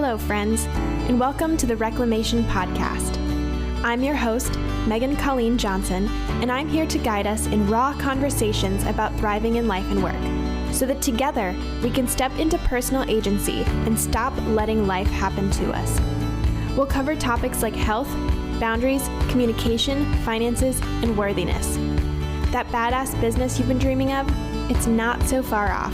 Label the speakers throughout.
Speaker 1: Hello, friends, and welcome to the Reclamation Podcast. I'm your host, Megan Colleen Johnson, and I'm here to guide us in raw conversations about thriving in life and work, so that together we can step into personal agency and stop letting life happen to us. We'll cover topics like health, boundaries, communication, finances, and worthiness. That badass business you've been dreaming of, it's not so far off.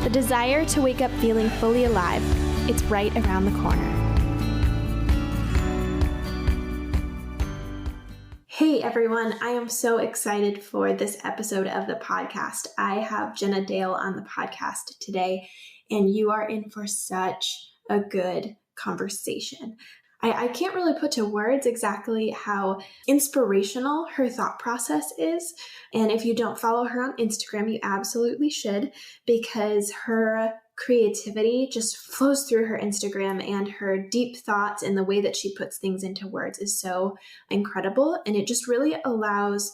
Speaker 1: The desire to wake up feeling fully alive, it's right around the corner. Hey everyone, I am so excited for this episode of the podcast. I have Jenna Dayle on the podcast today, and you are in for such a good conversation. I can't really put to words exactly how inspirational her thought process is. And if you don't follow her on Instagram, you absolutely should, because her creativity just flows through her Instagram, and her deep thoughts and the way that she puts things into words is so incredible. And it just really allows,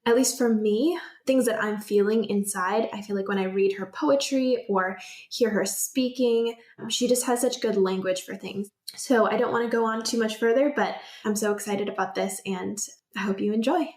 Speaker 1: at least for me, things that I'm feeling inside. I feel like when I read her poetry or hear her speaking, she just has such good language for things. So I don't want to go on too much further, but I'm so excited about this and I hope you enjoy.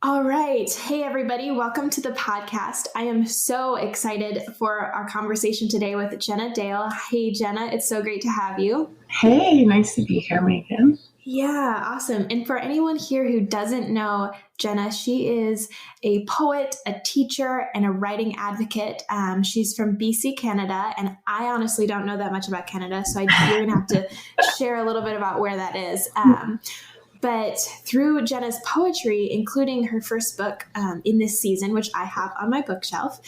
Speaker 1: All right. Hey, everybody. Welcome to the podcast. I am so excited for our conversation today with Jenna Dayle. Hey, Jenna. It's so great to have you.
Speaker 2: Hey, nice to be here, Megan.
Speaker 1: Yeah, awesome. And for anyone here who doesn't know Jenna, she is a poet, a teacher, and a writing advocate. She's from BC, Canada, and I honestly don't know that much about Canada, so you're going to have to share a little bit about where that is. But through Jenna's poetry, including her first book in this season, which I have on my bookshelf,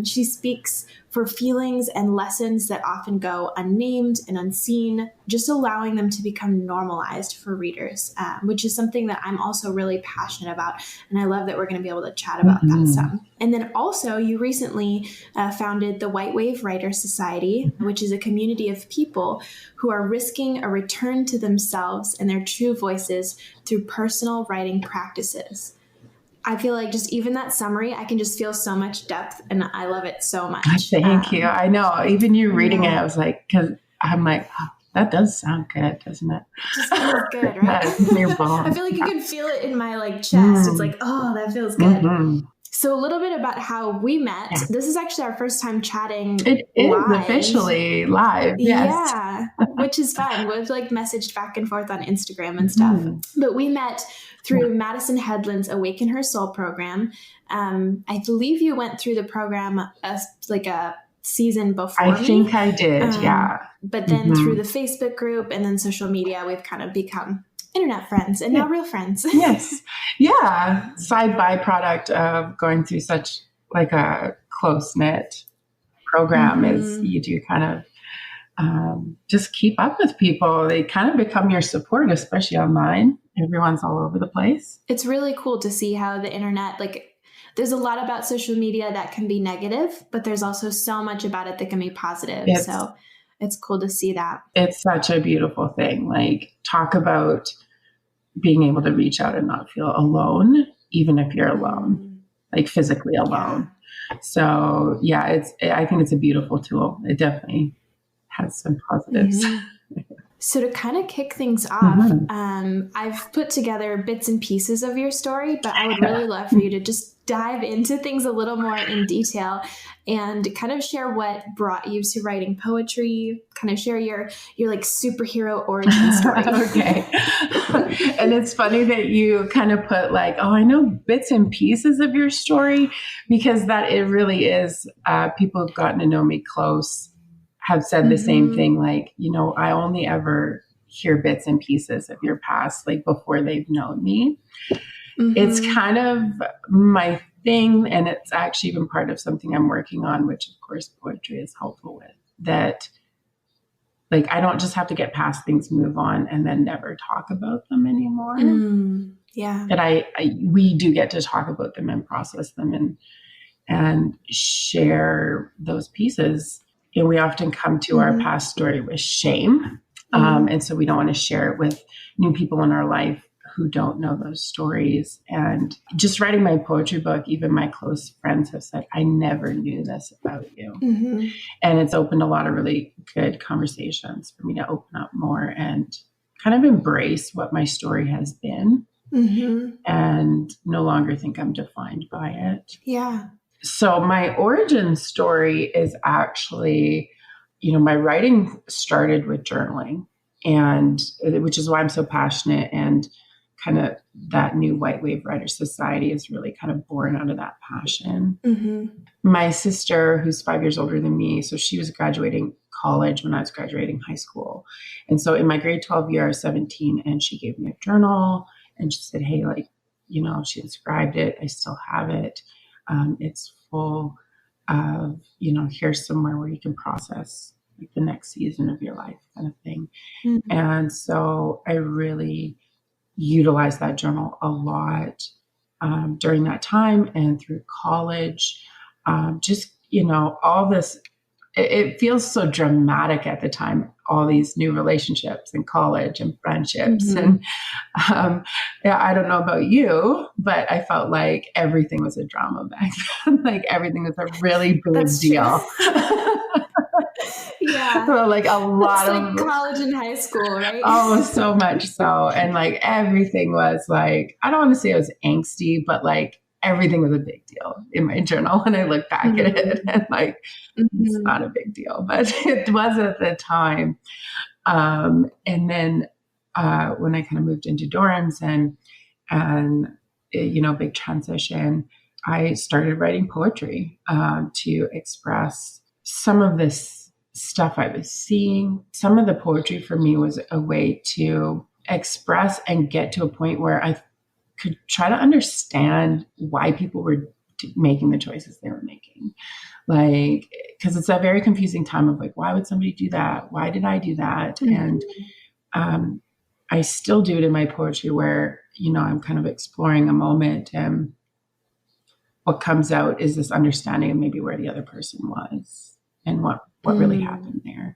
Speaker 1: she speaks for feelings and lessons that often go unnamed and unseen, just allowing them to become normalized for readers, which is something that I'm also really passionate about. And I love that we're going to be able to chat about that some. And then also you recently founded the White Wave Writers Society, which is a community of people who are risking a return to themselves and their true voices through personal writing practices. I feel like just even that summary, I can just feel so much depth, and I love it so much.
Speaker 2: Thank you. I know. Even you reading it, I was like, because I'm like, oh, that does sound good, doesn't it?
Speaker 1: It just feels good, right? I feel like you can feel it in my chest. It's like, oh, that feels good. Mm-hmm. So a little bit about how we met. Yeah. This is actually our first time chatting.
Speaker 2: It is officially live. Yes.
Speaker 1: Yeah, which is fun. We've messaged back and forth on Instagram and stuff. But we met through Madison Headland's Awaken Her Soul program. I believe you went through the program a season before
Speaker 2: I think I did, yeah.
Speaker 1: But then through the Facebook group and then social media, we've kind of become internet friends and now real friends.
Speaker 2: Yes. Yeah. Side byproduct of going through such a close-knit program is you do kind of just keep up with people. They kind of become your support, especially online. Everyone's all over the place.
Speaker 1: It's really cool to see how the internet, there's a lot about social media that can be negative, but there's also so much about it that can be positive. So it's cool to see that.
Speaker 2: It's such a beautiful thing. Talk about being able to reach out and not feel alone, even if you're alone, physically alone. Yeah. So yeah, I think it's a beautiful tool. It definitely has some positives.
Speaker 1: So to kind of kick things off, I've put together bits and pieces of your story, but I would really love for you to just dive into things a little more in detail and kind of share what brought you to writing poetry, kind of share your superhero origin story.
Speaker 2: Okay. And it's funny that you kind of put I know bits and pieces of your story, because that it really is, people have gotten to know me close have said the same thing. I only ever hear bits and pieces of your past, before they've known me. It's kind of my thing. And it's actually been part of something I'm working on, which of course poetry is helpful with, that I don't just have to get past things, move on, and then never talk about them anymore.
Speaker 1: Yeah.
Speaker 2: That we do get to talk about them and process them and share those pieces. And we often come to our past story with shame. And so we don't want to share it with new people in our life who don't know those stories. And just writing my poetry book, even my close friends have said, I never knew this about you.
Speaker 1: Mm-hmm.
Speaker 2: And it's opened a lot of really good conversations for me to open up more and kind of embrace what my story has been,
Speaker 1: mm-hmm.
Speaker 2: and no longer think I'm defined by it.
Speaker 1: Yeah.
Speaker 2: So my origin story is actually, my writing started with journaling, and which is why I'm so passionate, and kind of that new White Wave Writer Society is really kind of born out of that passion.
Speaker 1: Mm-hmm.
Speaker 2: My sister, who's 5 years older than me, so she was graduating college when I was graduating high school. And so in my grade 12 year, I was 17, and she gave me a journal, and she said, hey, she inscribed it. I still have it. It's full of, here's somewhere where you can process like the next season of your life, kind of thing.
Speaker 1: Mm-hmm.
Speaker 2: And so I really utilized that journal a lot during that time and through college. All this, it feels so dramatic at the time, all these new relationships in college and friendships.
Speaker 1: Mm-hmm.
Speaker 2: And I don't know about you, but I felt like everything was a drama back then. Like everything was a really big deal.
Speaker 1: Yeah.
Speaker 2: So like a lot
Speaker 1: of college and high school, right?
Speaker 2: Oh, so much so. And like everything was like, I don't want to say it was angsty, but like everything was a big deal in my journal when I look back at it, and like it's not a big deal, but it was at the time. And then when I kind of moved into dorms and big transition, I started writing poetry to express some of this stuff I was seeing. Some of the poetry for me was a way to express and get to a point where I could try to understand why people were making the choices they were making. Like, because it's a very confusing time of like, why would somebody do that? Why did I do that?
Speaker 1: Mm-hmm.
Speaker 2: And I still do it in my poetry where, I'm kind of exploring a moment, and what comes out is this understanding of maybe where the other person was and what really happened there.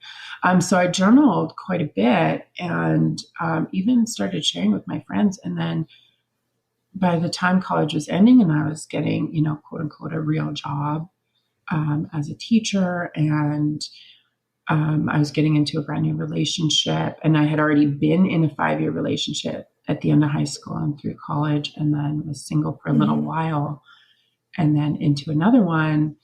Speaker 2: So I journaled quite a bit, and even started sharing with my friends. And then by the time college was ending and I was getting, quote unquote, a real job as a teacher, and I was getting into a brand new relationship, and I had already been in a 5-year relationship at the end of high school and through college, and then was single for a little while, and then into another one.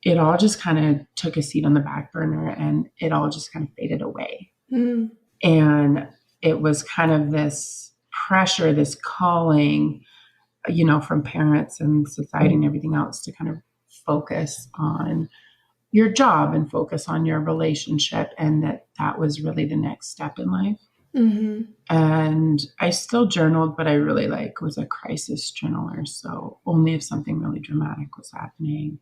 Speaker 2: It all just kind of took a seat on the back burner, and it all just kind of faded away. Mm. And it was kind of this pressure, this calling, from parents and society and everything else to kind of focus on your job and focus on your relationship. And that was really the next step in life. Mm-hmm. And I still journaled, but I really was a crisis journaler. So only if something really dramatic was happening.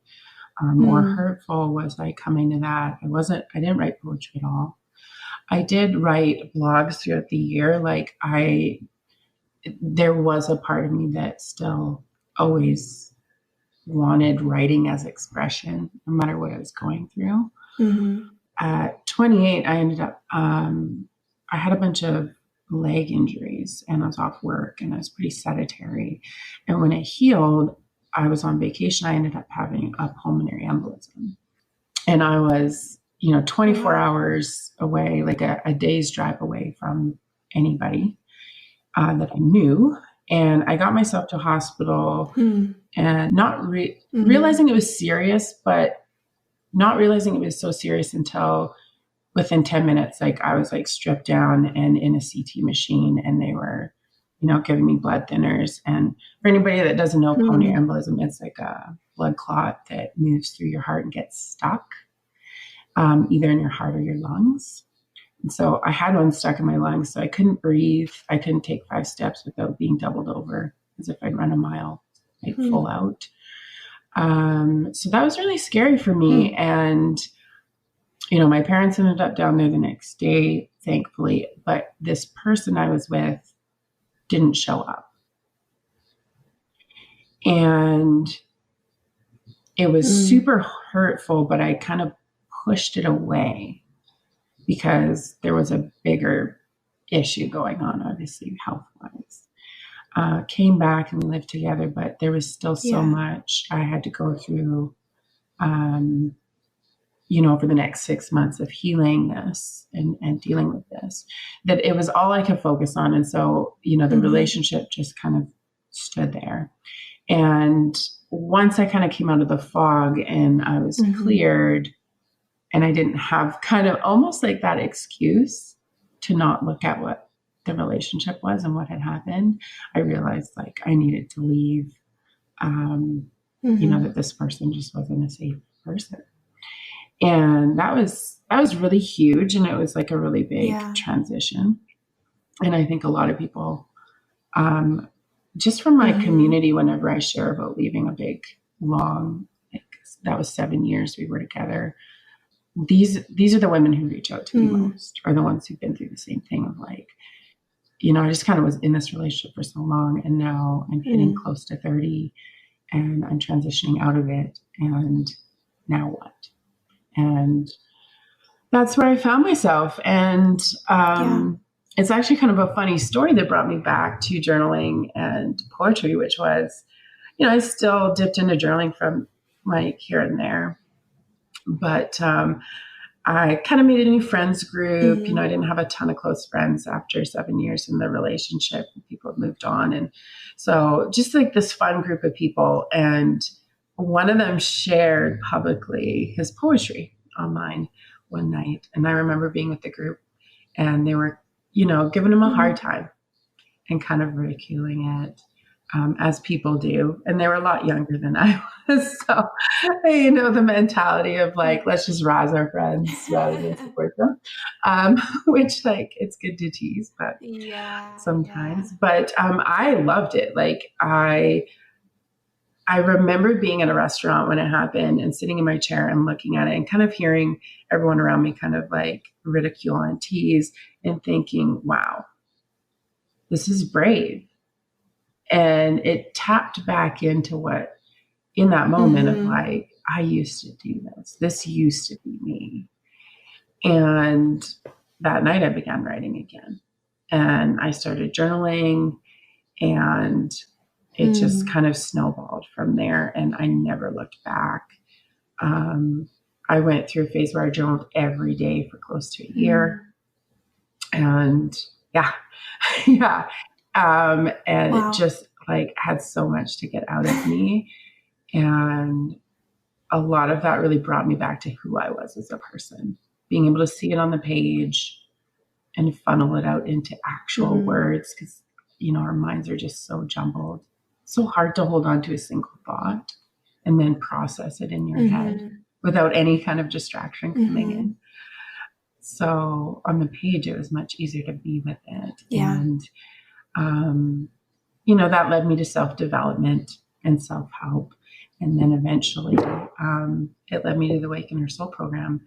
Speaker 2: Or hurtful was I coming to that. I didn't write poetry at all. I did write blogs throughout the year. There was a part of me that still always wanted writing as expression, no matter what I was going through. Mm-hmm. At 28, I ended up, I had a bunch of leg injuries, and I was off work, and I was pretty sedentary. And when it healed, I was on vacation. I ended up having a pulmonary embolism, and I was, 24 hours away, like a day's drive away from anybody that I knew. And I got myself to hospital and not realizing it was serious, but not realizing it was so serious until within 10 minutes, I was stripped down and in a CT machine, and they were, giving me blood thinners. And for anybody that doesn't know, pulmonary embolism, it's like a blood clot that moves through your heart and gets stuck, either in your heart or your lungs. And so I had one stuck in my lungs, so I couldn't breathe. I couldn't take 5 steps without being doubled over, as if I'd run a mile, full out. So that was really scary for me. And, my parents ended up down there the next day, thankfully, but this person I was with didn't show up. And it was super hurtful, but I kind of pushed it away because there was a bigger issue going on, obviously, health-wise. Came back and we lived together, but there was still so much I had to go through, for the next 6 months of healing this and dealing with this, that it was all I could focus on. And so, the relationship just kind of stood there. And once I kind of came out of the fog and I was cleared, and I didn't have kind of almost like that excuse to not look at what the relationship was and what had happened, I realized like I needed to leave, that this person just wasn't a safe person. And that was really huge. And it was like a really big transition. And I think a lot of people, just from my community, whenever I share about leaving a big, long, that was 7 years we were together. These are the women who reach out to me most, are the ones who've been through the same thing of like, I just kind of was in this relationship for so long, and now I'm hitting close to 30 and I'm transitioning out of it. And now what? And that's where I found myself. And it's actually kind of a funny story that brought me back to journaling and poetry, which was, I still dipped into journaling from like here and there. But I kind of made a new friends group. I didn't have a ton of close friends after 7 years in the relationship. People had moved on. And so just like this fun group of people. And one of them shared publicly his poetry online one night. And I remember being with the group and they were, giving him a hard time and kind of ridiculing it. As people do. And they were a lot younger than I was. So, the mentality of like, let's just razz our friends rather than support them, which like, it's good to tease, but sometimes, but I loved it. Like I remember being at a restaurant when it happened and sitting in my chair and looking at it and kind of hearing everyone around me kind of like ridicule and tease and thinking, wow, this is brave. And it tapped back into what, in that moment of like, I used to do this. This used to be me. And that night I began writing again. And I started journaling and it just kind of snowballed from there. And I never looked back. I went through a phase where I journaled every day for close to a year. And and it just like had so much to get out of me. And a lot of that really brought me back to who I was as a person, being able to see it on the page and funnel it out into actual words. Cause our minds are just so jumbled, so hard to hold on to a single thought and then process it in your head without any kind of distraction coming in. So on the page, it was much easier to be with it. And, that led me to self-development and self-help. And then eventually it led me to the Awaken Your Soul program,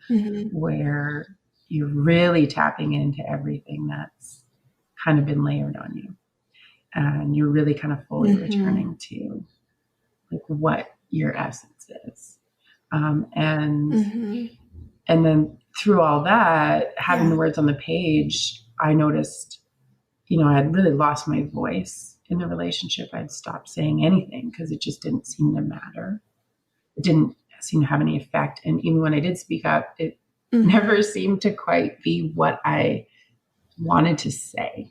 Speaker 2: where you're really tapping into everything that's kind of been layered on you. And you're really kind of fully returning to like what your essence is. And then through all that, having the words on the page, I noticed, I had really lost my voice in the relationship. I'd stopped saying anything because it just didn't seem to matter. It didn't seem to have any effect. And even when I did speak up, it never seemed to quite be what I wanted to say.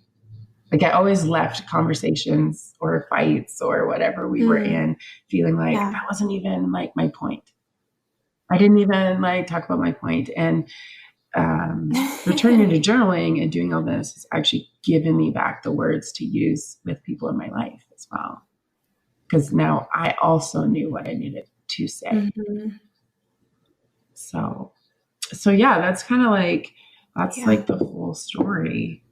Speaker 2: Like I always left conversations or fights or whatever we were in feeling like that wasn't even like my point. I didn't even like talk about my point. And returning to journaling and doing all this has actually given me back the words to use with people in my life as well. Because now I also knew what I needed to say. So yeah, that's kind of like, like the whole story.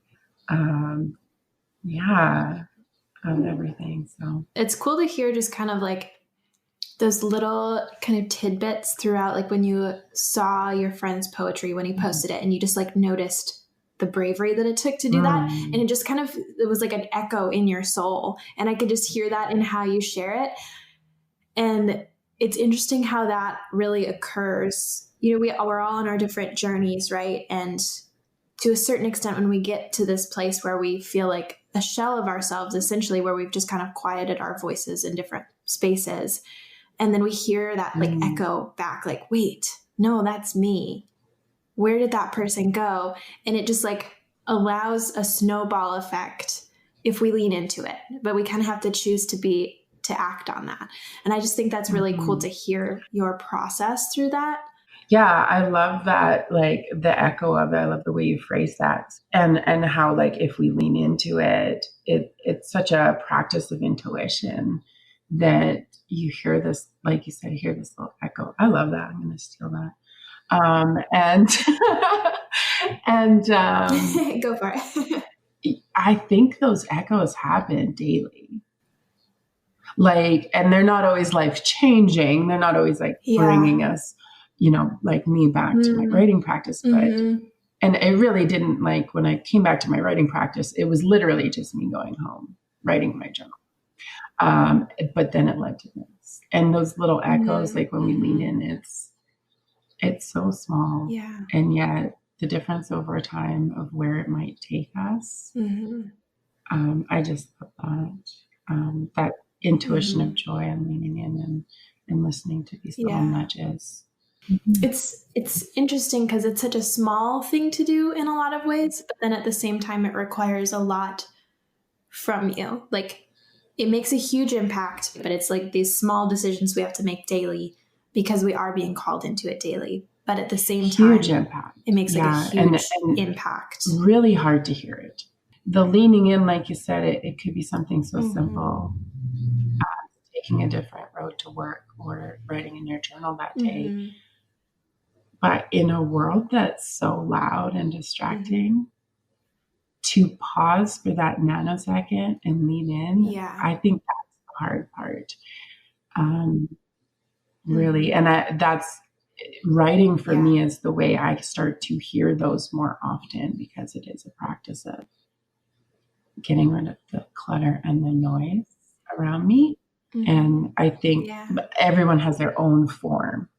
Speaker 2: Of everything. So
Speaker 1: it's cool to hear just kind of like those little kind of tidbits throughout, like when you saw your friend's poetry, when he posted it and you just like noticed the bravery that it took to do that. And it just kind of, it was like an echo in your soul. And I could just hear that in how you share it. And it's interesting how that really occurs. We're all on our different journeys, right? And to a certain extent, when we get to this place where we feel like a shell of ourselves, essentially, where we've just kind of quieted our voices in different spaces, and then we hear that like echo back, like, wait, no, that's me. Where did that person go? And it just like allows a snowball effect if we lean into it, but we kind of have to choose to act on that. And I just think that's really cool to hear your process through that.
Speaker 2: Yeah, I love that, like the echo of it. I love the way you phrase that, and how like if we lean into it, it's such a practice of intuition that you hear this, like you said, you hear this little echo. I love that. I'm going to steal that. And
Speaker 1: Go for it.
Speaker 2: I think those echoes happen daily. Like, and they're not always life changing. They're not always like bringing us, like me back to my writing practice. But, and it really didn't, like when I came back to my writing practice, it was literally just me going home, writing my journal. But then it led to this, and those little echoes, like when we lean in, it's so small.
Speaker 1: Yeah.
Speaker 2: And yet the difference over time of where it might take us. I just thought that intuition of joy and leaning in and listening to these little nudges.
Speaker 1: It's interesting because it's such a small thing to do in a lot of ways, but then at the same time, it requires a lot from you. Like it makes a huge impact, but it's like these small decisions we have to make daily because we are being called into it daily. But at the same time,
Speaker 2: huge impact.
Speaker 1: It makes like a huge impact.
Speaker 2: Really hard to hear it. The leaning in, like you said, it could be something so simple. Taking a different road to work or writing in your journal that day. But in a world that's so loud and distracting, to pause for that nanosecond and lean in, I think that's the hard part. Really. And that's writing for me is the way I start to hear those more often, because it is a practice of getting rid of the clutter and the noise around me. And I think everyone has their own form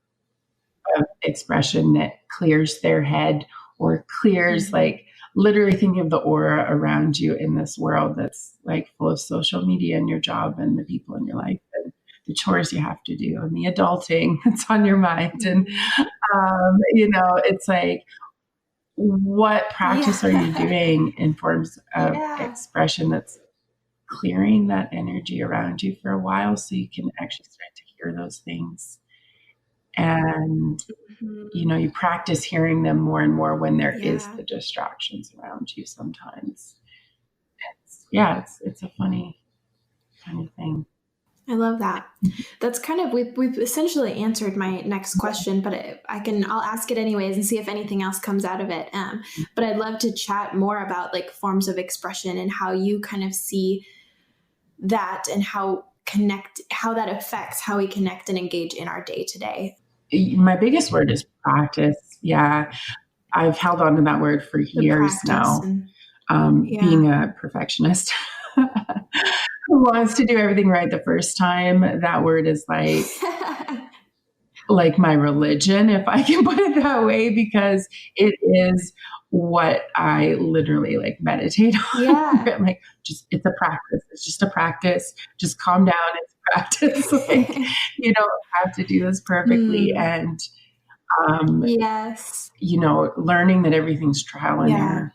Speaker 2: of expression that clears their head or clears, like literally thinking of the aura around you in this world that's like full of social media and your job and the people in your life and the chores you have to do and the adulting that's on your mind. And, it's like, what practice are you doing in forms of expression that's clearing that energy around you for a while so you can actually start to hear those things? And, you practice hearing them more and more when there is the distractions around you sometimes. It's a funny kind of thing.
Speaker 1: I love that. That's kind of, we've essentially answered my next question, but I'll ask it anyways and see if anything else comes out of it. But I'd love to chat more about like forms of expression and how you kind of see that and how that affects how we connect and engage in our day to day.
Speaker 2: My biggest word is practice. Yeah. I've held on to that word for years now. Being a perfectionist who wants to do everything right the first time, that word is like my religion, if I can put it that way, because it is what I literally like meditate on. I'm like, it's a practice. It's just a practice. Just calm down. It's a practice. Like, you don't have to do this perfectly. And, learning that everything's trial and error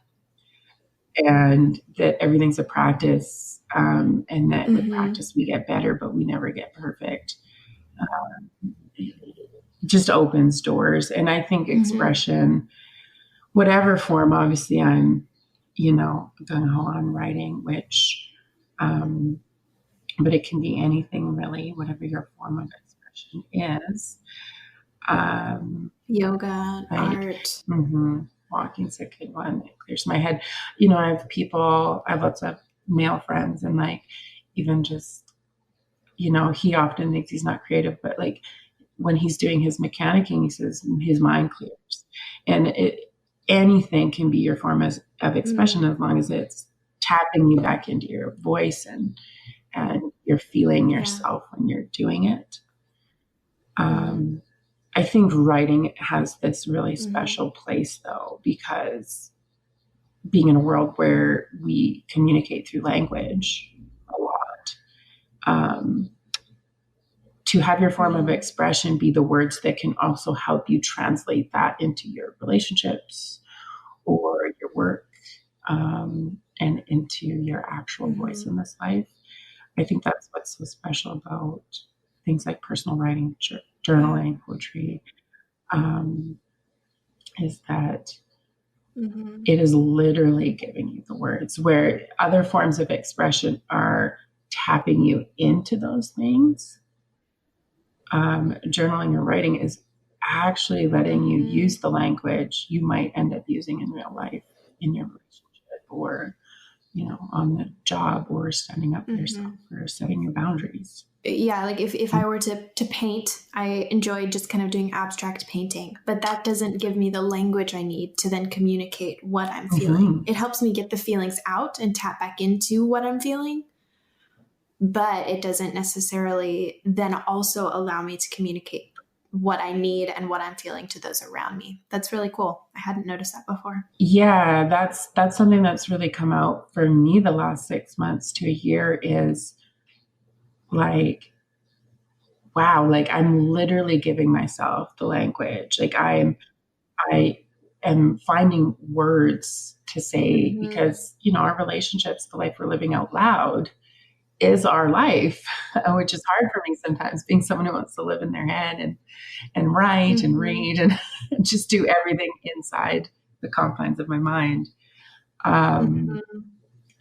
Speaker 2: and that everything's a practice. And that with practice we get better, but we never get perfect. Just opens doors. And I think expression, whatever form, obviously I'm, gung-ho on writing, which, but it can be anything really, whatever your form of expression is.
Speaker 1: Yoga, art.
Speaker 2: Walking's a good one. It clears my head. I have lots of male friends, and like, even just, he often thinks he's not creative, but like when he's doing his mechanicking, he says his mind clears. And anything can be your form of expression as long as it's tapping you back into your voice and you're feeling yourself when you're doing it. I think writing has this really special place though, because being in a world where we communicate through language a lot, to have your form of expression be the words that can also help you translate that into your relationships or your work, and into your actual voice in this life. I think that's what's so special about things like personal writing, journaling, poetry, is that it is literally giving you the words, where other forms of expression are tapping you into those things. Journaling or writing is actually letting you use the language you might end up using in real life, in your relationship, or on the job, or standing up for yourself, or setting your boundaries.
Speaker 1: Yeah, like if I were to paint, I enjoy just kind of doing abstract painting, but that doesn't give me the language I need to then communicate what I'm feeling. It helps me get the feelings out and tap back into what I'm feeling, but it doesn't necessarily then also allow me to communicate what I need and what I'm feeling to those around me. That's really cool. I hadn't noticed that before.
Speaker 2: Yeah, that's something that's really come out for me the last 6 months to a year, is like, wow, like I'm literally giving myself the language. Like I am finding words to say, because, our relationships, the life we're living out loud, is our life, which is hard for me sometimes, being someone who wants to live in their head and write and read and just do everything inside the confines of my mind. And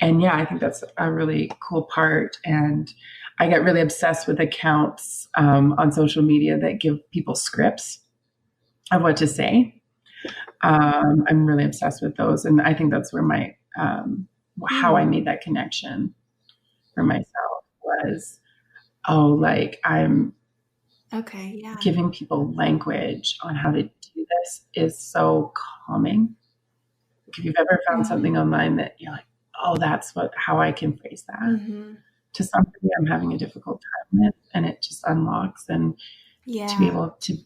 Speaker 2: yeah, I think that's a really cool part. And I get really obsessed with accounts on social media that give people scripts of what to say. I'm really obsessed with those. And I think that's where my, how I made that connection for myself was, like I'm giving people language on how to do this is so calming. If you've ever found something online that you're like, oh, that's how I can phrase that to somebody I'm having a difficult time with, and it just unlocks, and to be able to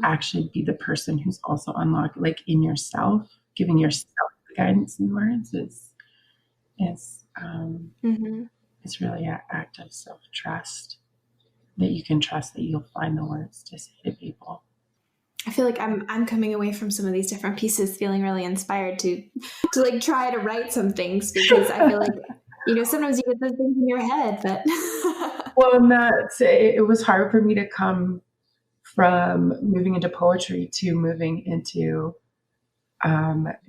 Speaker 2: actually be the person who's also unlocked, like in yourself, giving yourself the guidance and words is it's really an act of self-trust, that you can trust that you'll find the words to say to people.
Speaker 1: I feel like I'm coming away from some of these different pieces feeling really inspired to like try to write some things, because I feel like, sometimes you get those things in your head, but
Speaker 2: well, and it was hard for me to come from moving into poetry to moving into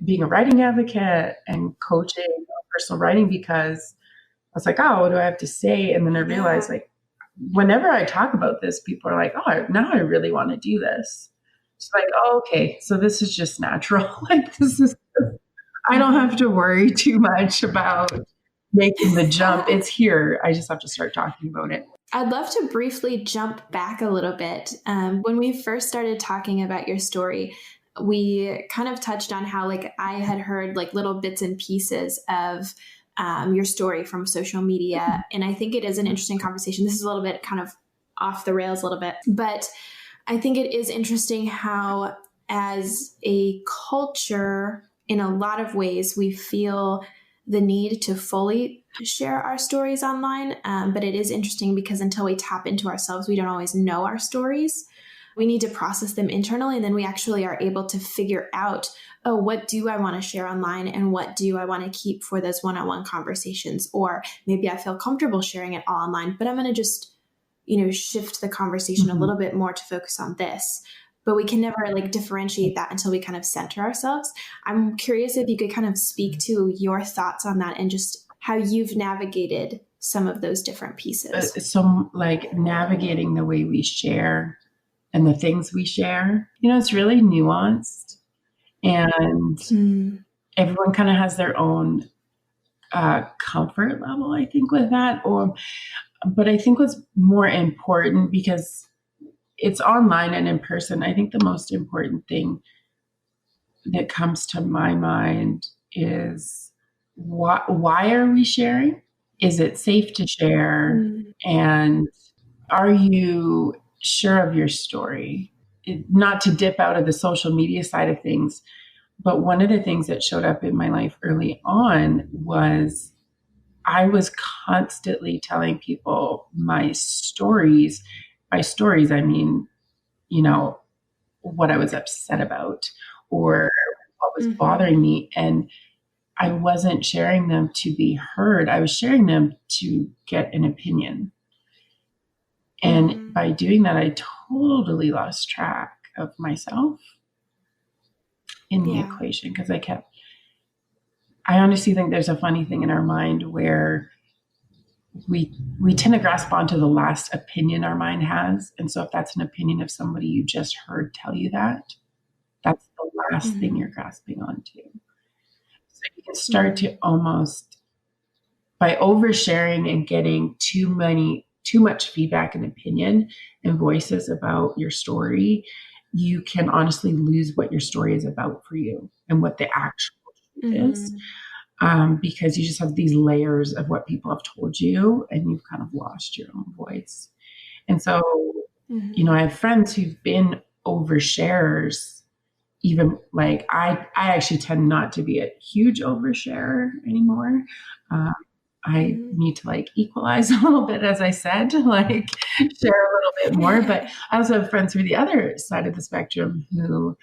Speaker 2: being a writing advocate and coaching personal writing, because I was like, oh, what do I have to say? And then I realized, like, whenever I talk about this, people are like, oh, now I really want to do this. It's like, oh, okay, so this is just natural. Like, I don't have to worry too much about making the jump. It's here. I just have to start talking about it.
Speaker 1: I'd love to briefly jump back a little bit. When we first started talking about your story, we kind of touched on how, like, I had heard like little bits and pieces of your story from social media. And I think it is an interesting conversation. This is a little bit kind of off the rails a little bit, but I think it is interesting how, as a culture, in a lot of ways, we feel the need to fully share our stories online. But it is interesting because until we tap into ourselves, we don't always know our stories. We need to process them internally, and then we actually are able to figure out, oh, what do I want to share online, and what do I want to keep for those one-on-one conversations? Or maybe I feel comfortable sharing it all online, but I'm going to just, shift the conversation a little bit more to focus on this. But we can never like differentiate that until we kind of center ourselves. I'm curious if you could kind of speak to your thoughts on that and just how you've navigated some of those different pieces.
Speaker 2: So like navigating the way we share and the things we share, it's really nuanced, and everyone kind of has their own comfort level, I think, with that. But I think what's more important, because it's online and in person, I think the most important thing that comes to my mind is why are we sharing? Is it safe to share? And are you sure of your story? Not to dip out of the social media side of things, But one of the things that showed up in my life early on was I was constantly telling people my stories. By stories, I mean, what I was upset about or what was bothering me. And I wasn't sharing them to be heard. I was sharing them to get an opinion. And by doing that, I totally lost track of myself in the equation because I honestly think there's a funny thing in our mind where we tend to grasp onto the last opinion our mind has. And so if that's an opinion of somebody you just heard tell you that, that's the last thing you're grasping onto. So you can start to almost, by oversharing and getting too much feedback and opinion and voices about your story, you can honestly lose what your story is about for you and what the actual truth is. Because you just have these layers of what people have told you and you've kind of lost your own voice. And so, I have friends who've been oversharers. Even like I actually tend not to be a huge oversharer anymore. I need to like equalize a little bit, as I said, to like share a little bit more. But I also have friends from the other side of the spectrum who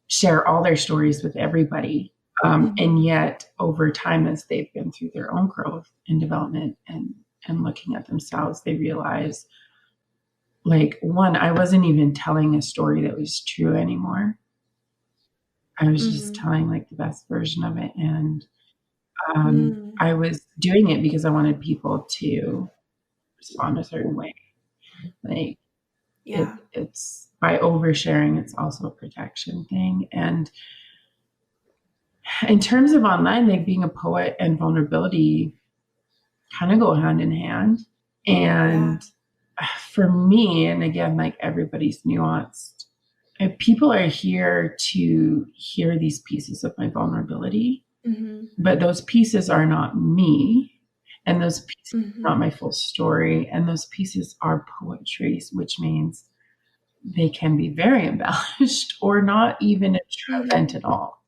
Speaker 2: share all their stories with everybody. And yet over time, as they've been through their own growth and development and looking at themselves, they realize, like, one, I wasn't even telling a story that was true anymore. I was just telling like the best version of it. And I was doing it because I wanted people to respond a certain way. Like, it's by oversharing, it's also a protection thing. And in terms of online, like being a poet and vulnerability kind of go hand in hand. And for me, and again, like everybody's nuanced, if people are here to hear these pieces of my vulnerability, but those pieces are not me, and those pieces are not my full story, and those pieces are poetry, which means they can be very embellished or not even a true event at all.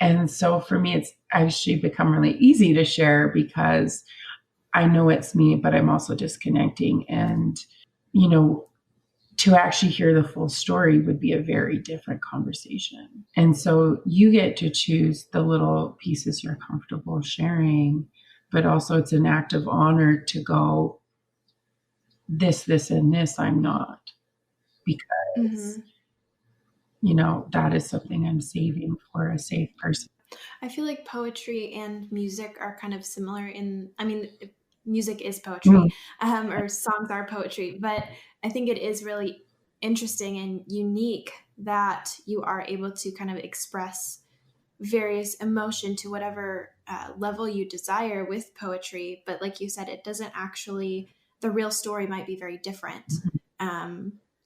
Speaker 2: And so for me, it's actually become really easy to share because I know it's me, but I'm also disconnecting. And, to actually hear the full story would be a very different conversation. And so you get to choose the little pieces you're comfortable sharing, but also it's an act of honor to go, this, and this, I'm not, because, that is something I'm saving for a safe person.
Speaker 1: I feel like poetry and music are kind of similar music is poetry, or songs are poetry, but I think it is really interesting and unique that you are able to kind of express various emotion to whatever level you desire with poetry. But like you said, it doesn't actually, the real story might be very different.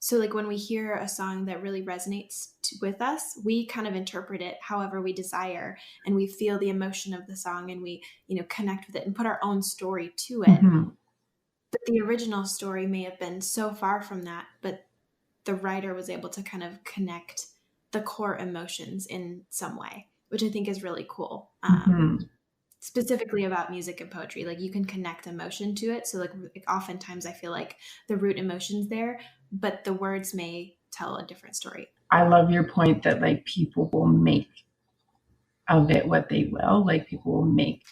Speaker 1: So like when we hear a song that really resonates with us, we kind of interpret it however we desire, and we feel the emotion of the song, and we, connect with it and put our own story to it. But the original story may have been so far from that, but the writer was able to kind of connect the core emotions in some way, which I think is really cool. Specifically about music and poetry, like you can connect emotion to it. So like oftentimes I feel like the root emotion's there, but the words may tell a different story.
Speaker 2: I love your point that like people will make of it what they will. Like people will make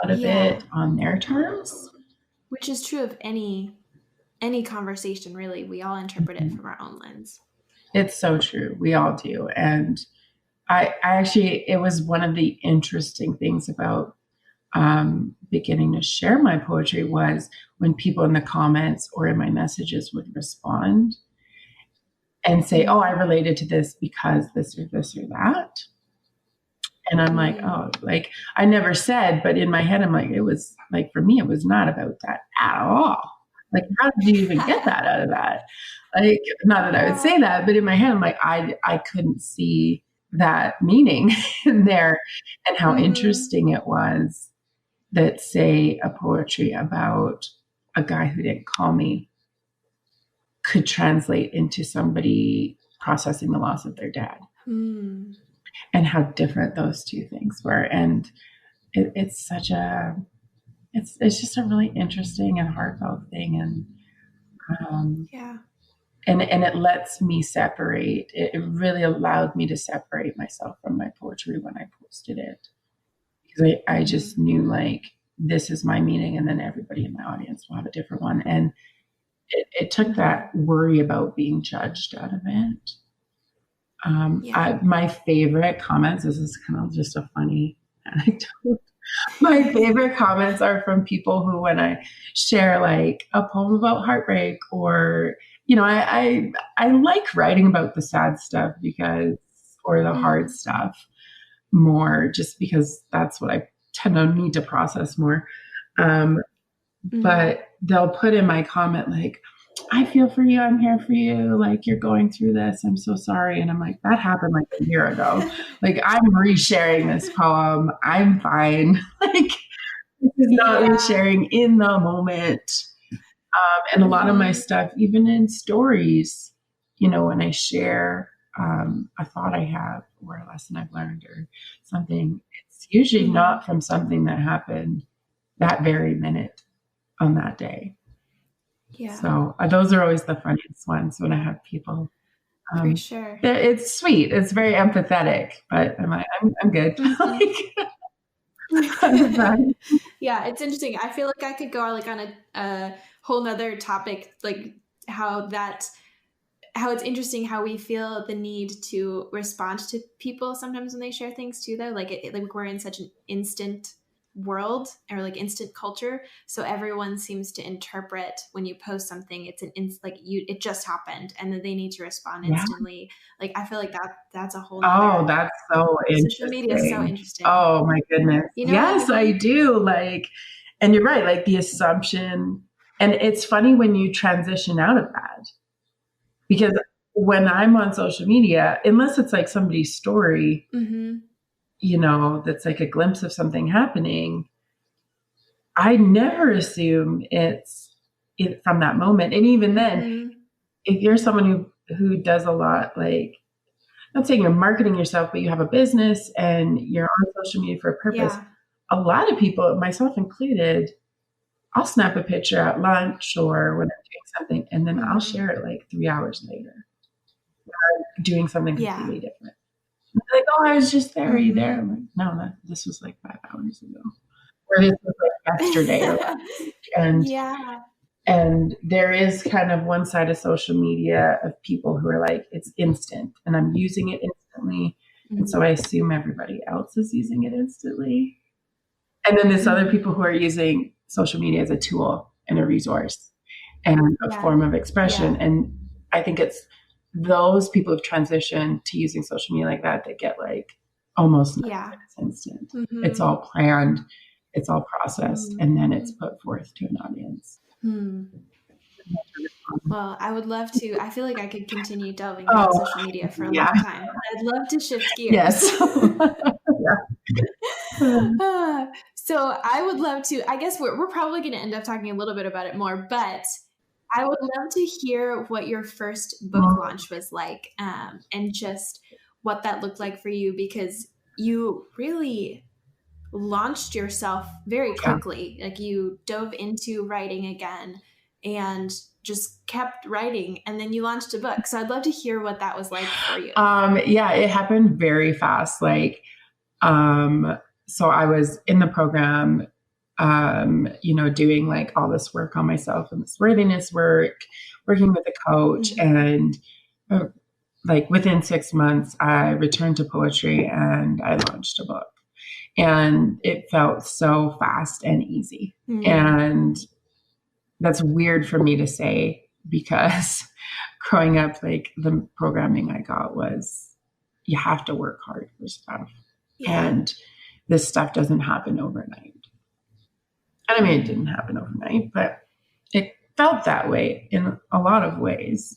Speaker 2: out of it on their terms.
Speaker 1: Which is true of any conversation, really. We all interpret it from our own lens.
Speaker 2: It's so true. We all do. And I actually, it was one of the interesting things about beginning to share my poetry was when people in the comments or in my messages would respond and say, oh, I related to this because this or that. And I'm like, oh, like I never said, but in my head, I'm like, it was like, for me, it was not about that at all. Like, how did you even get that out of that? Like, not that I would say that, but in my head, I'm like, I couldn't see that meaning in there, and how interesting it was that, say, a poetry about a guy who didn't call me could translate into somebody processing the loss of their dad,
Speaker 1: Mm.
Speaker 2: and how different those two things were. And it's such a, it's just a really interesting and heartfelt thing. And
Speaker 1: Yeah.
Speaker 2: and it lets me separate. It really allowed me to separate myself from my poetry when I posted it, because I just knew, like, this is my meaning, and then everybody in my audience will have a different one. And it took that worry about being judged out of it. My favorite comments, this is kind of just a funny anecdote. My favorite comments are from people who, when I share like a poem about heartbreak, or, I like writing about the sad stuff or the hard stuff more, just because that's what I tend to need to process more. But they'll put in my comment, like, I feel for you. I'm here for you. Like, you're going through this. I'm so sorry. And I'm like, that happened like a year ago. Like, I'm resharing this poem. I'm fine. Like, this is not resharing in the moment. And a lot of my stuff, even in stories, when I share a thought I have, or a lesson I've learned, or something, it's usually not from something that happened that very minute on that day.
Speaker 1: Yeah.
Speaker 2: So those are always the funniest ones when I have people.
Speaker 1: For sure.
Speaker 2: It's sweet. It's very empathetic, but I'm good.
Speaker 1: Yeah, it's interesting. I feel like I could go like on a whole nother topic, like how it's interesting how we feel the need to respond to people sometimes when they share things too, though. Like like we're in such an instant world, or like instant culture, so everyone seems to interpret when you post something, it's it just happened, and then they need to respond instantly. Like I feel like that's a whole nother,
Speaker 2: that's so interesting.
Speaker 1: Social media is so interesting.
Speaker 2: Oh my goodness. Yes, I do. Like, and you're right, like the assumption. And it's funny when you transition out of that, because when I'm on social media, unless it's like somebody's story, that's like a glimpse of something happening, I never assume it's from that moment. And even then, if you're someone who does a lot, like, I'm not saying you're marketing yourself, but you have a business and you're on social media for a purpose. Yeah. A lot of people, myself included, I'll snap a picture at lunch or when I'm doing something, and then I'll share it like 3 hours later, doing something completely different. Like, oh, I was just there. Are you there? I'm like, no, this was like 5 hours ago. Or this was like yesterday or last week. And there is kind of one side of social media of people who are like, it's instant, and I'm using it instantly. And so I assume everybody else is using it instantly. And then there's other people who are using social media as a tool and a resource and a form of expression. And I think it's those people who've transitioned to using social media like that get like almost nothing. It's instant. It's all planned. It's all processed. And then it's put forth to an audience.
Speaker 1: Well, I would love to. I feel like I could continue delving into social media for a long time. I'd love to shift gears.
Speaker 2: Yes.
Speaker 1: So I would love to, I guess we're probably going to end up talking a little bit about it more, but I would love to hear what your first book launch was like, and just what that looked like for you, because you really launched yourself very quickly. Like you dove into writing again and just kept writing, and then you launched a book. So I'd love to hear what that was like for you.
Speaker 2: It happened very fast. Like, so I was in the program, doing like all this work on myself and this worthiness work, working with a coach. And like within 6 months, I returned to poetry and I launched a book. And it felt so fast and easy. And that's weird for me to say, because growing up, like the programming I got was, you have to work hard for stuff. And this stuff doesn't happen overnight. And I mean, it didn't happen overnight, but it felt that way in a lot of ways.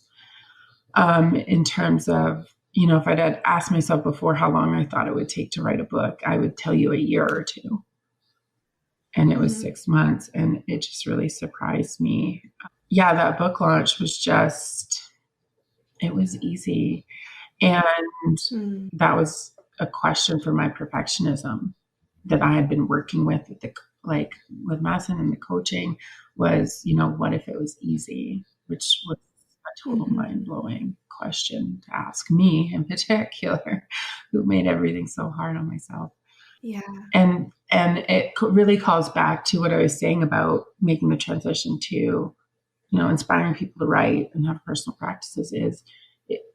Speaker 2: In terms of, if I'd had asked myself before how long I thought it would take to write a book, I would tell you a year or two. And it was 6 months, and it just really surprised me. That book launch was just, It was easy. And
Speaker 1: Mm.
Speaker 2: that was a question for my perfectionism that I had been working with the like with Madison and the coaching was, what if it was easy, which was a total mind
Speaker 1: Mm-hmm.
Speaker 2: blowing question to ask me in particular, who made everything so hard on myself.
Speaker 1: Yeah.
Speaker 2: And it really calls back to what I was saying about making the transition to, inspiring people to write and have personal practices is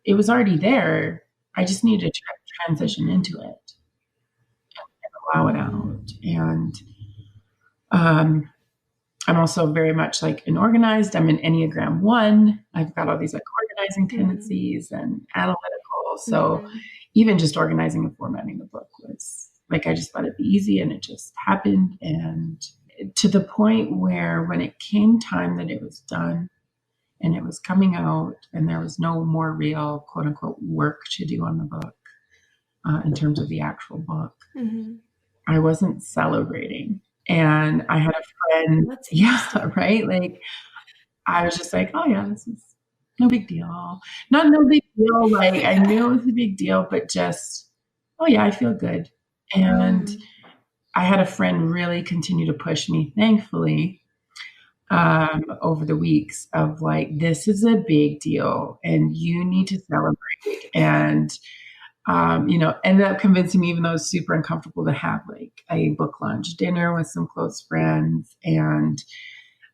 Speaker 2: it was already there. I just needed to transition
Speaker 1: Mm-hmm.
Speaker 2: into it, allow it
Speaker 1: Mm-hmm.
Speaker 2: out. And um, I'm also very much like an organized. I'm an Enneagram 1. I've got all these like organizing
Speaker 1: Mm-hmm.
Speaker 2: tendencies and analytical. So
Speaker 1: Mm-hmm.
Speaker 2: even just organizing and formatting the book was like, I just let it be easy and it just happened. And to the point where when it came time that it was done and it was coming out and there was no more real quote unquote work to do on the book in terms of the actual book,
Speaker 1: Mm-hmm.
Speaker 2: I wasn't celebrating. And I had a friend,
Speaker 1: That's
Speaker 2: yeah,
Speaker 1: interesting.
Speaker 2: right? Like, I was just like, oh, yeah, this is no big deal. Not no big deal. Like, I knew it was a big deal, but just, oh, yeah, I feel good. And
Speaker 1: Mm.
Speaker 2: I had a friend really continue to push me, thankfully, over the weeks of like, this is a big deal and you need to celebrate. And ended up convincing me, even though it was super uncomfortable, to have like a book lunch dinner with some close friends. And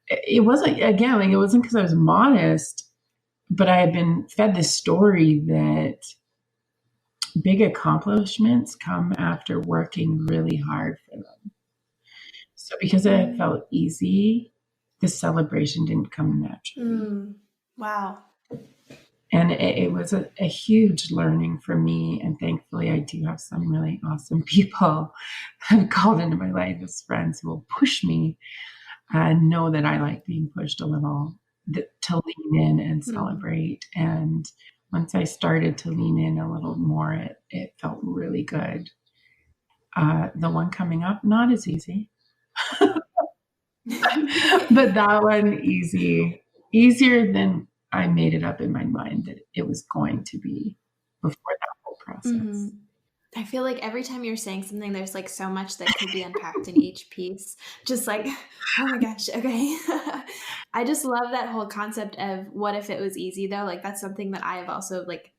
Speaker 2: it wasn't, again, like it wasn't because I was modest, but I had been fed this story that big accomplishments come after working really hard for them. So because it
Speaker 1: Mm.
Speaker 2: felt easy, the celebration didn't come naturally.
Speaker 1: Mm. Wow.
Speaker 2: And it was a huge learning for me. And thankfully, I do have some really awesome people that have called into my life as friends who will push me and know that I like being pushed a little, to lean in and
Speaker 1: Mm.
Speaker 2: celebrate. And once I started to lean in a little more, it felt really good. The one coming up, not as easy, but that one easier than I made it up in my mind that it was going to be before that whole
Speaker 1: Mm-hmm.
Speaker 2: process.
Speaker 1: I feel like every time you're saying something, there's like so much that could be unpacked in each piece. Just like, oh my gosh, okay. I just love that whole concept of what if it was easy though. Like that's something that I have also like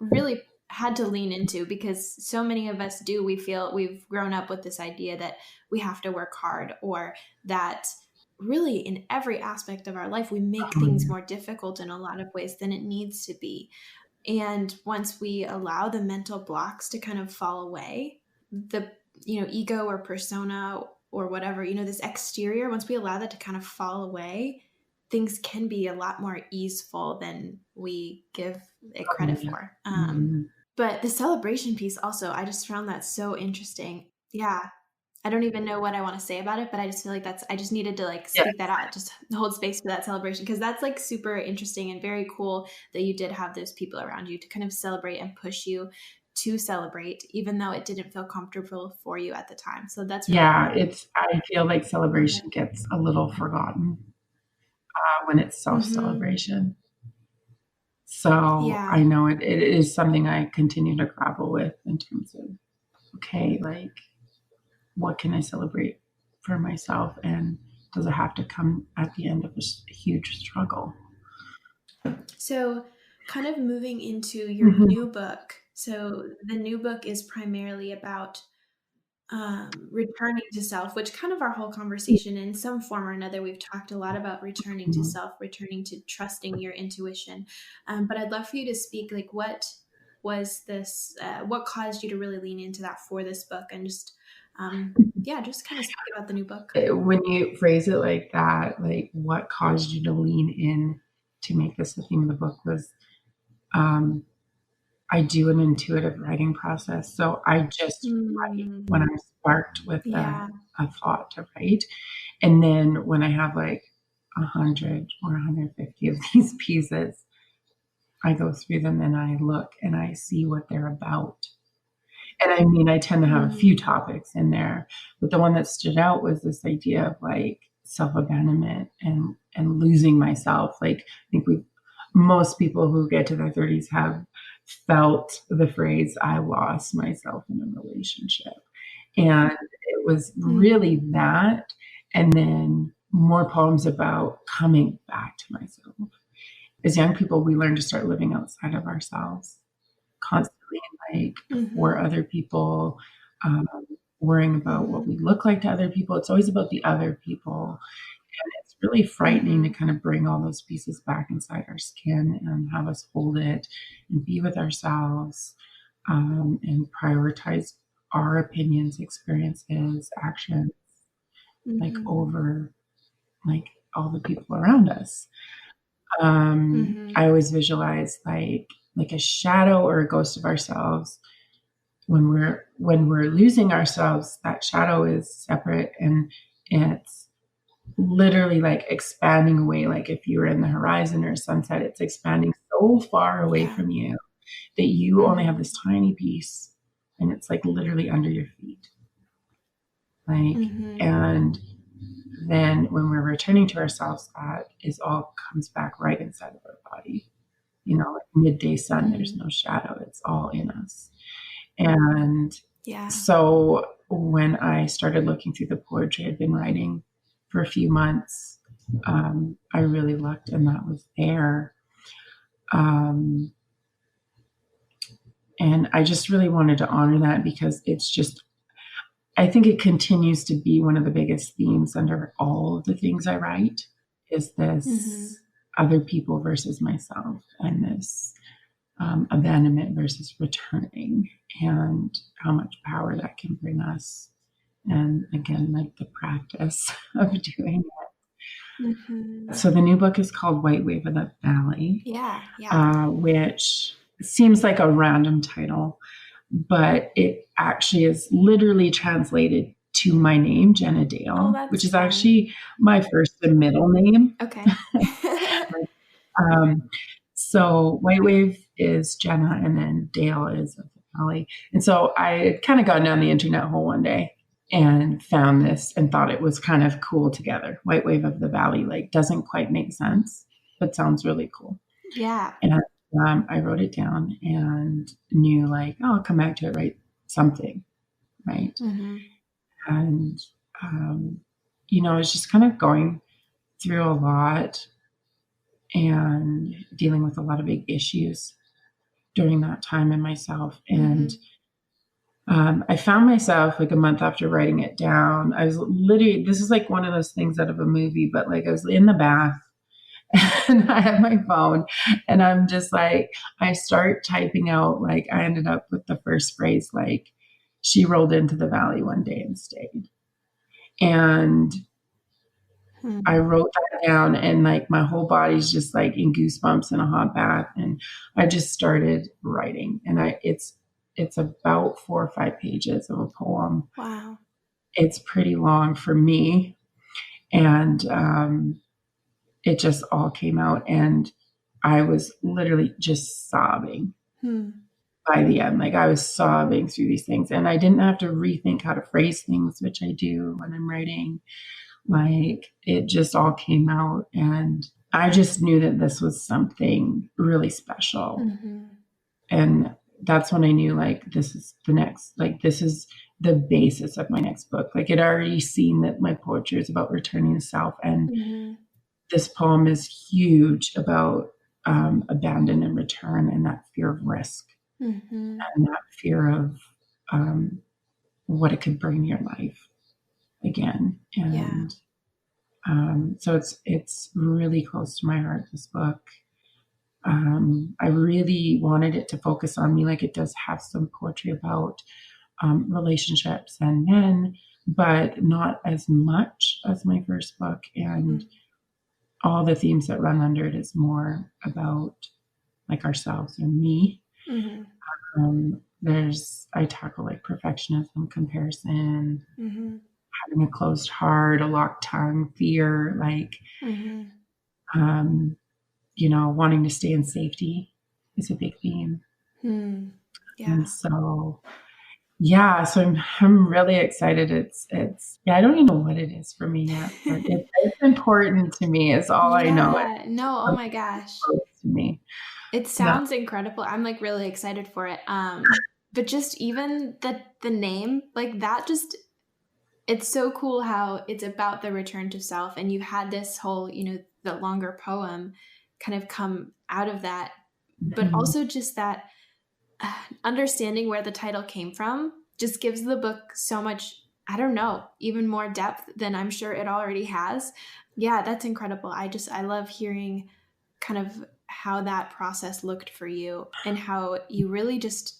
Speaker 1: really had to lean into because so many of us do. We feel we've grown up with this idea that we have to work hard or that really in every aspect of our life we make
Speaker 2: Oh,
Speaker 1: things
Speaker 2: yeah.
Speaker 1: more difficult in a lot of ways than it needs to be. And once we allow the mental blocks to kind of fall away, the ego or persona or whatever, this exterior, once we allow that to kind of fall away, things can be a lot more easeful than we give it
Speaker 2: Oh,
Speaker 1: credit
Speaker 2: yeah.
Speaker 1: for.
Speaker 2: Mhm.
Speaker 1: But the celebration piece also, I just found that so interesting. Yeah. I don't even know what I want to say about it, but I just feel like I just needed to like
Speaker 2: Yeah.
Speaker 1: speak that out, just hold space for that celebration because that's like super interesting and very cool that you did have those people around you to kind of celebrate and push you to celebrate, even though it didn't feel comfortable for you at the time. So that's really
Speaker 2: Yeah,
Speaker 1: cool.
Speaker 2: I feel like
Speaker 1: Love it.
Speaker 2: celebration gets a little forgotten when it's
Speaker 1: Mm-hmm.
Speaker 2: self-celebration. So I
Speaker 1: Yeah.
Speaker 2: know it is something I continue to grapple with in terms of, okay, like what can I celebrate for myself? And does it have to come at the end of a huge struggle?
Speaker 1: So, kind of moving into your
Speaker 2: Mhm.
Speaker 1: new book. So, the new book is primarily about returning to self, which kind of our whole conversation in some form or another, we've talked a lot about returning to
Speaker 2: Mhm.
Speaker 1: self, returning to trusting your intuition. But I'd love for you to speak like what was this, what caused you to really lean into that for this book and just, yeah, just kind of speak about the new book.
Speaker 2: When you phrase it like that, like what caused you to lean in to make this the theme of the book was um, I do an intuitive writing process. So I just write
Speaker 1: Mm,
Speaker 2: when I'm sparked with
Speaker 1: yeah.
Speaker 2: a thought to write. And then when I have like 100 or 150 of these pieces, I go through them and I look and I see what they're about. And I mean, I tend to have a few
Speaker 1: Mm,
Speaker 2: topics in there, but the one that stood out was this idea of like self abandonment and losing myself. Like I think most people who get to their 30s have felt the phrase, I lost myself in a relationship. And it was really that. And then more poems about coming back to myself. As young people, we learn to start living outside of ourselves, constantly like for other people, worrying about what we look like to other people. It's always about the other people. And it's really frightening to kind of bring all those pieces back inside our skin and have us hold it and be with ourselves, and prioritize our opinions, experiences, actions, like over like all the people around us. I always visualize like a shadow or a ghost of ourselves. When we're losing ourselves, that shadow is separate and it's literally like expanding away. Like if you were in the horizon or sunset, it's expanding so far away from you that you only have this tiny piece and it's like literally under your feet. Like, and then when we're returning to ourselves, that is all comes back right inside of our body. You know, like midday sun, there's no shadow. It's all in us. And so when I started looking through the poetry I'd been writing for a few months, I really looked and that was there. And I just really wanted to honor that because it's just, I think it continues to be one of the biggest themes under all of the things I write is this other people versus myself and this abandonment versus returning and how much power that can bring us. And again, like the practice of doing it. So the new book is called White Wave of the Valley, which seems like a random title, but it actually is literally translated to my name, Jenna Dayle, which is actually my first and middle name.
Speaker 1: Okay.
Speaker 2: So White Wave is Jenna and then Dayle is of the Valley. And so I had kind of gone down the internet hole one day and found this and thought it was kind of cool together. White Wave of the Valley, like doesn't quite make sense, but sounds really cool.
Speaker 1: Yeah.
Speaker 2: And I wrote it down and knew like, oh, I'll come back to it, write something, right? And, you know, I was just kind of going through a lot and dealing with a lot of big issues during that time in myself. And I found myself like a month after writing it down, I was literally, this is like one of those things out of a movie, but like I was in the bath and I have my phone and I'm just like, I start typing out, like I ended up with the first phrase, like she rolled into the valley one day and stayed. And I wrote that down and like my whole body's just like in goosebumps in a hot bath. And I just started writing and it's about 4 or 5 pages of a poem.
Speaker 1: Wow.
Speaker 2: It's pretty long for me. And, it just all came out and I was literally just sobbing by the end. Like I was sobbing through these things and I didn't have to rethink how to phrase things, which I do when I'm writing. Like it just all came out and I just knew that this was something really special. And that's when I knew like, this is the next, like, this is the basis of my next book. Like it already seen that my poetry is about returning to self. And this poem is huge about abandon and return and that fear of risk and that fear of what it could bring to your life again. And so it's really close to my heart, this book. I really wanted it to focus on me. Like it does have some poetry about relationships and men, but not as much as my first book. And all the themes that run under it is more about like ourselves and me. I tackle like perfectionism, comparison, having a closed heart, a locked tongue, fear, like, you know, wanting to stay in safety is a big theme. And so, yeah, so I'm really excited. It's I don't even know what it is for me yet, but it's important to me is all I know.
Speaker 1: No, oh my gosh.
Speaker 2: to me.
Speaker 1: It sounds incredible. I'm like really excited for it. But just even the name, like that just, it's so cool how it's about the return to self, and you had this whole, the longer poem kind of come out of that, but
Speaker 2: Mhm.
Speaker 1: also just that understanding where the title came from just gives the book so much, I don't know, even more depth than I'm sure it already has. Yeah, that's incredible. I love hearing kind of how that process looked for you and how you really just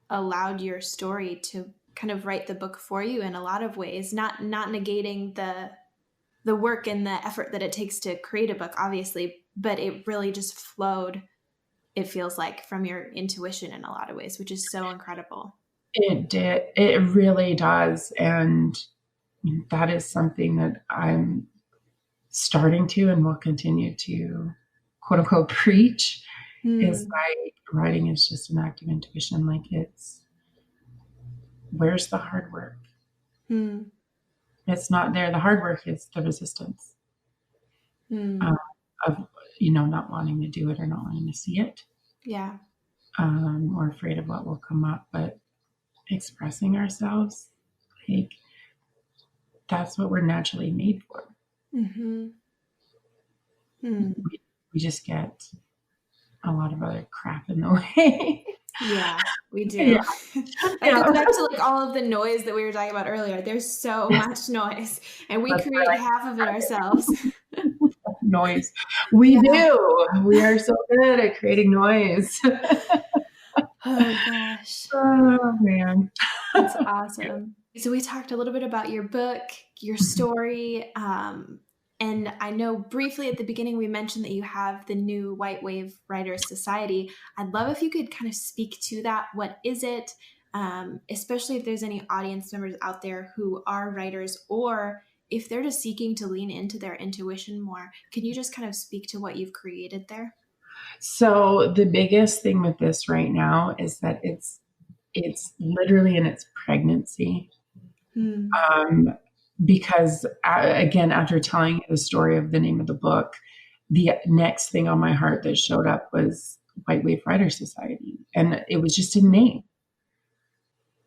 Speaker 1: allowed your story to kind of write the book for you in a lot of ways, not negating the work and the effort that it takes to create a book, obviously, but it really just flowed, it feels like, from your intuition in a lot of ways, which is so incredible.
Speaker 2: It did. It really does. And that is something that I'm starting to and will continue to quote unquote preach is like writing is just an act of intuition. Like where's the hard work? It's not there. The hard work is the resistance of, not wanting to do it or not wanting to see it.
Speaker 1: Yeah.
Speaker 2: Or afraid of what will come up, but expressing ourselves, like that's what we're naturally made for. We just get a lot of other crap in the way.
Speaker 1: Yeah, we do.
Speaker 2: Yeah.
Speaker 1: That goes back to like all of the noise that we were talking about earlier. There's so much noise, and we create half of it ourselves.
Speaker 2: Noise. We do. We are so good at creating noise.
Speaker 1: Oh gosh.
Speaker 2: Oh man.
Speaker 1: That's awesome. So we talked a little bit about your book, your story, and I know briefly at the beginning we mentioned that you have the new White Wave Writers Society. I'd love if you could kind of speak to that. What is it? Especially if there's any audience members out there who are writers, or if they're just seeking to lean into their intuition more. Can you just kind of speak to what you've created there?
Speaker 2: So the biggest thing with this right now is that it's literally in its pregnancy. Because again, after telling you the story of the name of the book, the next thing on my heart that showed up was White Wave Writers Society. And it was just a name.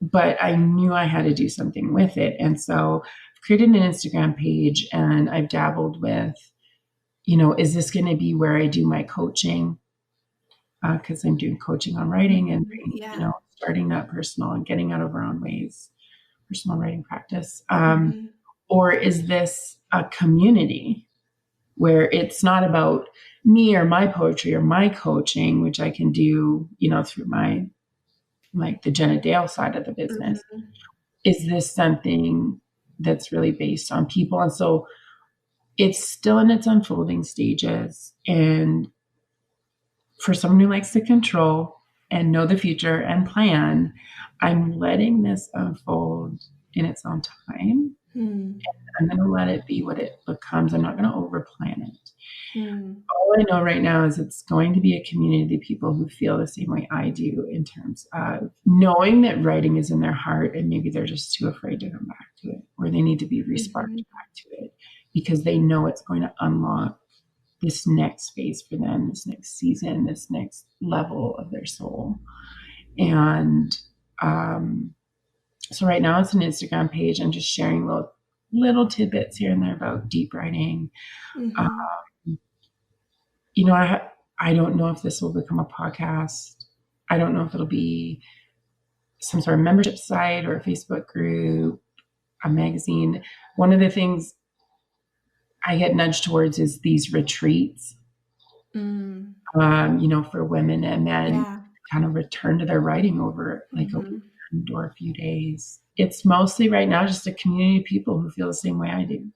Speaker 2: But I knew I had to do something with it. And so I've created an Instagram page, and I've dabbled with, is this going to be where I do my coaching? Because I'm doing coaching on writing and, starting that personal and getting out of our own ways, personal writing practice. Or is this a community where it's not about me or my poetry or my coaching, which I can do, through my, like the Jenna Dayle side of the business. Is this something that's really based on people? And so it's still in its unfolding stages. And for someone who likes to control and know the future and plan, I'm letting this unfold in its own time. And I'm going to let it be what it becomes. I'm not going to overplan it. All I know right now is it's going to be a community of people who feel the same way I do, in terms of knowing that writing is in their heart, and maybe they're just too afraid to come back to it, or they need to be resparked back to it because they know it's going to unlock this next phase for them, this next season, this next level of their soul. And so right now it's an Instagram page. I'm just sharing little tidbits here and there about deep writing. I don't know if this will become a podcast. I don't know if it'll be some sort of membership site or a Facebook group, a magazine. One of the things I get nudged towards is these retreats, for women and men, kind of return to their writing over like a weekend or a few days. It's mostly right now just a community of people who feel the same way I do.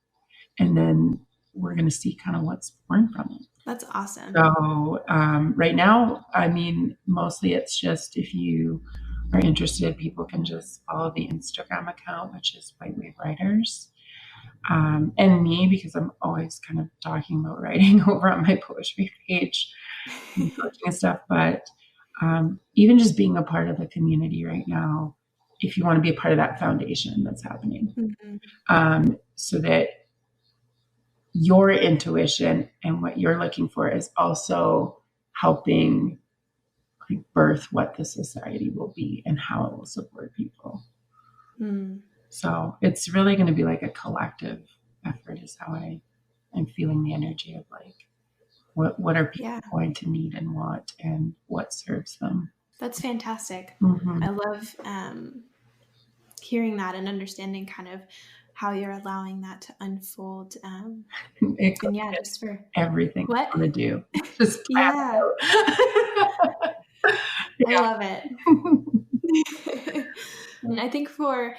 Speaker 2: And then we're going to see kind of what's born from it.
Speaker 1: That's awesome.
Speaker 2: So right now, mostly it's just, if you are interested, people can just follow the Instagram account, which is White Wave Writers. And me, because I'm always kind of talking about writing over on my poetry page and coaching and stuff. But even just being a part of a community right now, if you want to be a part of that foundation that's happening, so that your intuition and what you're looking for is also helping like birth what the society will be and how it will support people. So it's really going to be like a collective effort is how I'm feeling the energy of like, what are people going to need and want and what serves them.
Speaker 1: That's fantastic.
Speaker 2: Mm-hmm.
Speaker 1: I love hearing that and understanding kind of how you're allowing that to unfold. And just for
Speaker 2: everything
Speaker 1: what
Speaker 2: I want to do. Just
Speaker 1: I love it. And I think for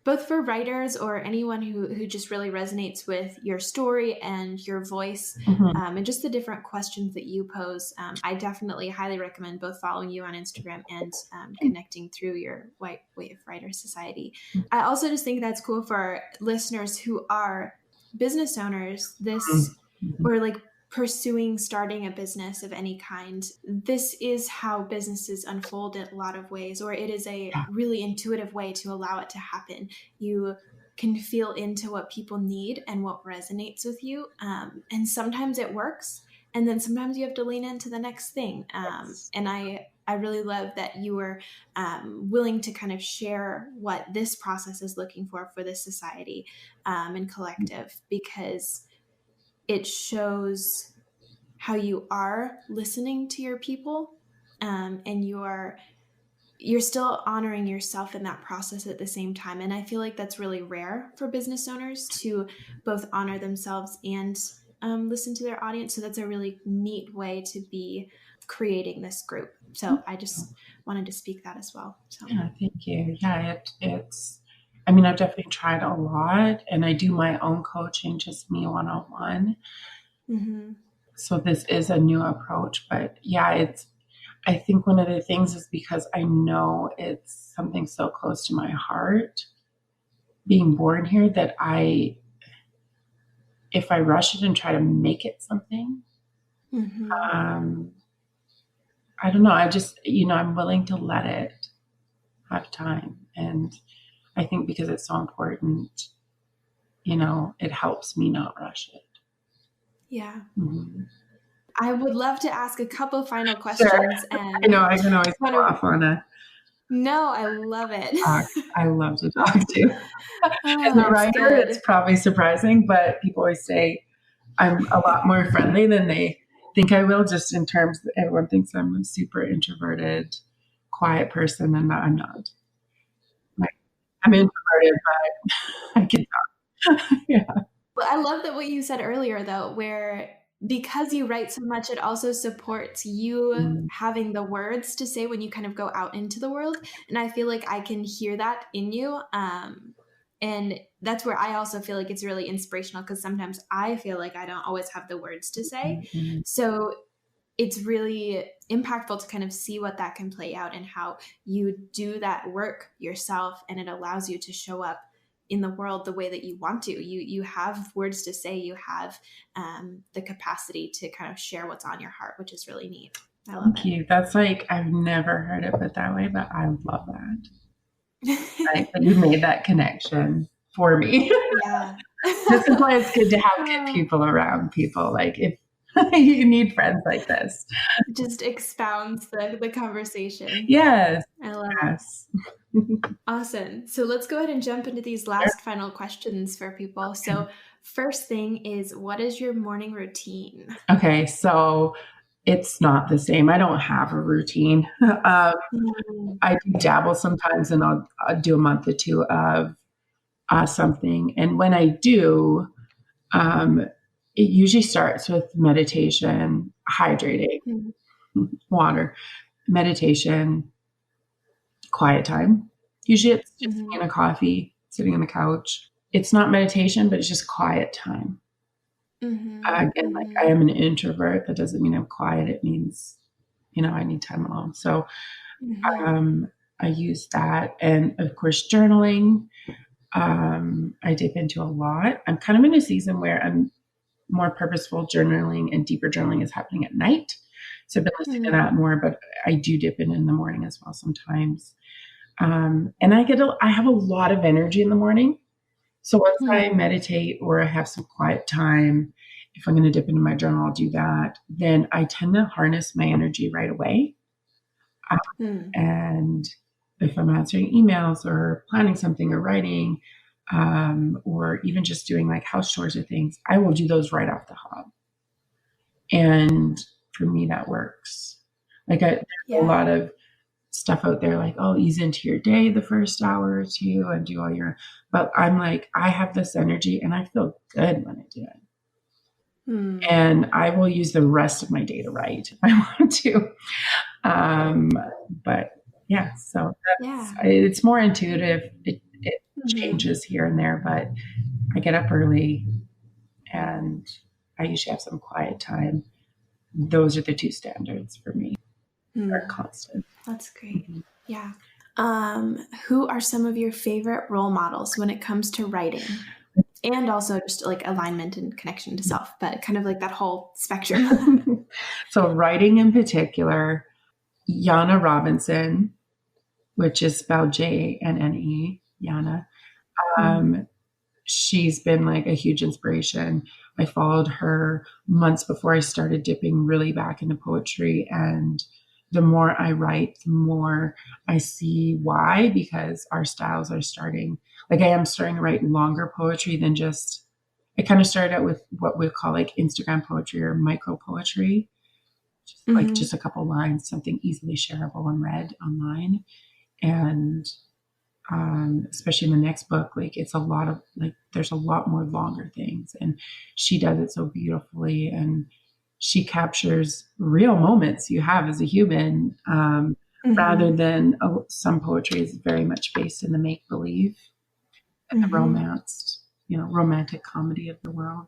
Speaker 1: both for writers or anyone who just really resonates with your story and your voice, and just the different questions that you pose, I definitely highly recommend both following you on Instagram and connecting through your White Wave Writer Society. I also just think that's cool for listeners who are business owners, or like starting a business of any kind. This is how businesses unfold in a lot of ways, or it is a really intuitive way to allow it to happen. You can feel into what people need and what resonates with you. And sometimes it works. And then sometimes you have to lean into the next thing. And I really love that you were willing to kind of share what this process is looking for this society and collective, because it shows how you are listening to your people, and you're still honoring yourself in that process at the same time. And I feel like that's really rare for business owners to both honor themselves and listen to their audience. So that's a really neat way to be creating this group. So I just wanted to speak that as well. So
Speaker 2: yeah, thank you. Yeah, it's. I mean, I've definitely tried a lot, and I do my own coaching, just me one-on-one. So this is a new approach, but yeah, I think one of the things is because I know it's something so close to my heart, being born here, that if I rush it and try to make it something, I don't know. I just, I'm willing to let it have time. And I think because it's so important, it helps me not rush it.
Speaker 1: Yeah. I would love to ask a couple final questions.
Speaker 2: Sure. And I know I can always go off on a.
Speaker 1: No, I love it.
Speaker 2: I love to talk to. As a writer, it's probably surprising, but people always say I'm a lot more friendly than they think I will, just in terms that everyone thinks I'm a super introverted, quiet person, and I'm not. I'm introverted, but I can talk. Yeah.
Speaker 1: Well, I love that what you said earlier, though, where because you write so much, it also supports you having the words to say when you kind of go out into the world. And I feel like I can hear that in you. And that's where I also feel like it's really inspirational, because sometimes I feel like I don't always have the words to say. So it's really impactful to kind of see what that can play out and how you do that work yourself, and it allows you to show up in the world the way that you want to. You have words to say, you have the capacity to kind of share what's on your heart, which is really neat. I love
Speaker 2: Thank you. That's like, I've never heard it put that way, but I love that. Right? That you made that connection for me.
Speaker 1: Yeah.
Speaker 2: This is why it's good to have good people around people. Like, if you need friends like this.
Speaker 1: Just expounds the conversation.
Speaker 2: Yes.
Speaker 1: I love it. Awesome. So let's go ahead and jump into these last final questions for people. Okay. So first thing is, what is your morning routine?
Speaker 2: Okay. So it's not the same. I don't have a routine. I do dabble sometimes, and I'll do a month or two of something. And when I do, it usually starts with meditation, hydrating, water, meditation, quiet time. Usually it's just getting a coffee, sitting on the couch. It's not meditation, but it's just quiet time. Again, like, I am an introvert. That doesn't mean I'm quiet. It means, I need time alone. So I use that. And of course, journaling, I dip into a lot. I'm kind of in a season where I'm more purposeful journaling, and deeper journaling is happening at night. So I've been listening to that more, but I do dip in the morning as well sometimes. And I have a lot of energy in the morning. So once I meditate or I have some quiet time, if I'm going to dip into my journal, I'll do that. Then I tend to harness my energy right away. And if I'm answering emails or planning something or writing, or even just doing like house chores or things, I will do those right off the hop. And for me, that works. Like there's a lot of stuff out there like, oh, ease into your day the first hour or two and do all your, but I'm like, I have this energy and I feel good when I do it. And I will use the rest of my day to write if I want to. But yeah, so it's more intuitive. It changes here and there, but I get up early and I usually have some quiet time. Those are the two standards for me. They're constant.
Speaker 1: That's great. Yeah. Who are some of your favorite role models when it comes to writing? And also just like alignment and connection to self, but kind of like that whole spectrum.
Speaker 2: So writing in particular, Yana Robinson, which is spelled Jnne, Yana. She's been like a huge inspiration. I followed her months before I started dipping really back into poetry. And the more I write, the more I see why, because our styles are starting, like I am starting to write longer poetry than just, I kind of started out with what we call like Instagram poetry or micro poetry, like just a couple lines, something easily shareable and read online. And especially in the next book, like it's a lot of like, there's a lot more longer things, and she does it so beautifully, and she captures real moments you have as a human, rather than some poetry is very much based in the make-believe and the romantic comedy of the world,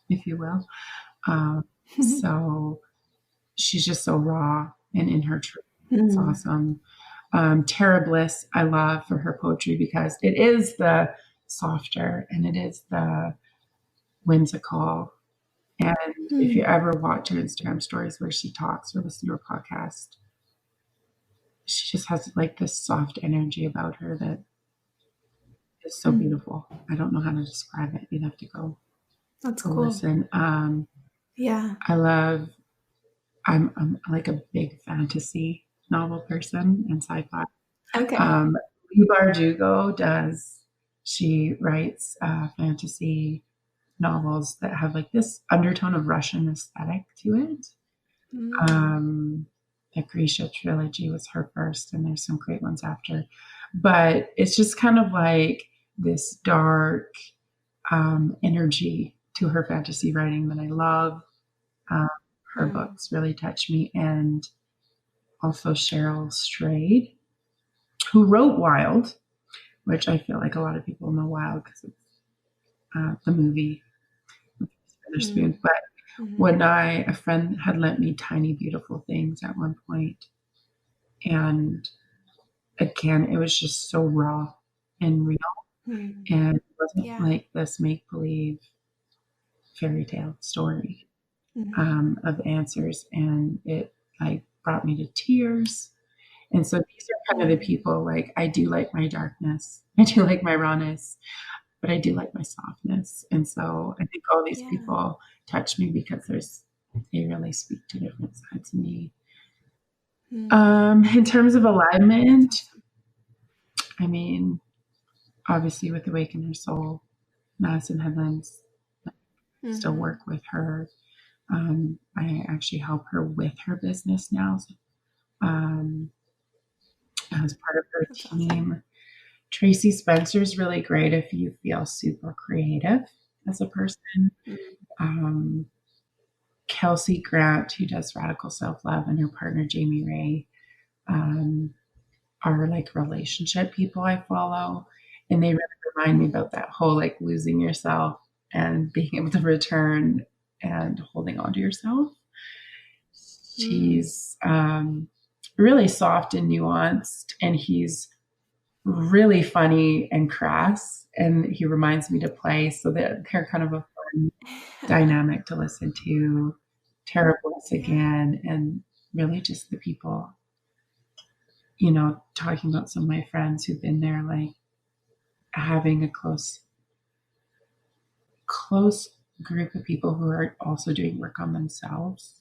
Speaker 2: if you will. So she's just so raw and in her truth. It's awesome. Tara Bliss, I love for her poetry because it is the softer and it is the whimsical. And if you ever watch her Instagram stories where she talks or listen to her podcast, she just has like this soft energy about her that is so beautiful. I don't know how to describe it. You'd have to go.
Speaker 1: That's cool.
Speaker 2: Listen.
Speaker 1: Yeah.
Speaker 2: I'm like a big fantasy novel person and sci-fi.
Speaker 1: Okay.
Speaker 2: Lee Bardugo she writes fantasy novels that have like this undertone of Russian aesthetic to it. The Grisha trilogy was her first, and there's some great ones after. But it's just kind of like this dark energy to her fantasy writing that I love. Her books really touch me. And also Cheryl Strayed, who wrote Wild, which I feel like a lot of people know Wild because it's the movie with Witherspoon. But when a friend had lent me Tiny Beautiful Things at one point, and again, it was just so raw and real, and it wasn't like this make-believe fairy tale story of answers, and it like brought me to tears. And so these are kind of the people, like I do like my darkness, I do like my rawness, but I do like my softness. And so I think all these people touch me because they really speak to different sides of me. In terms of alignment, I mean, obviously with Awaken Her Soul, Madison Headlands, still work with her. I actually help her with her business now. As part of her team. Tracy Spencer's really great if you feel super creative as a person. Kelsey Grant, who does Radical Self-Love, and her partner Jamie Ray are like relationship people I follow, and they really remind me about that whole like losing yourself and being able to return and holding on to yourself. She's really soft and nuanced, and he's really funny and crass, and he reminds me to play, so that they're kind of a fun dynamic to listen to. Tara Bliss again, and really just the people, talking about some of my friends who've been there, like having a close group of people who are also doing work on themselves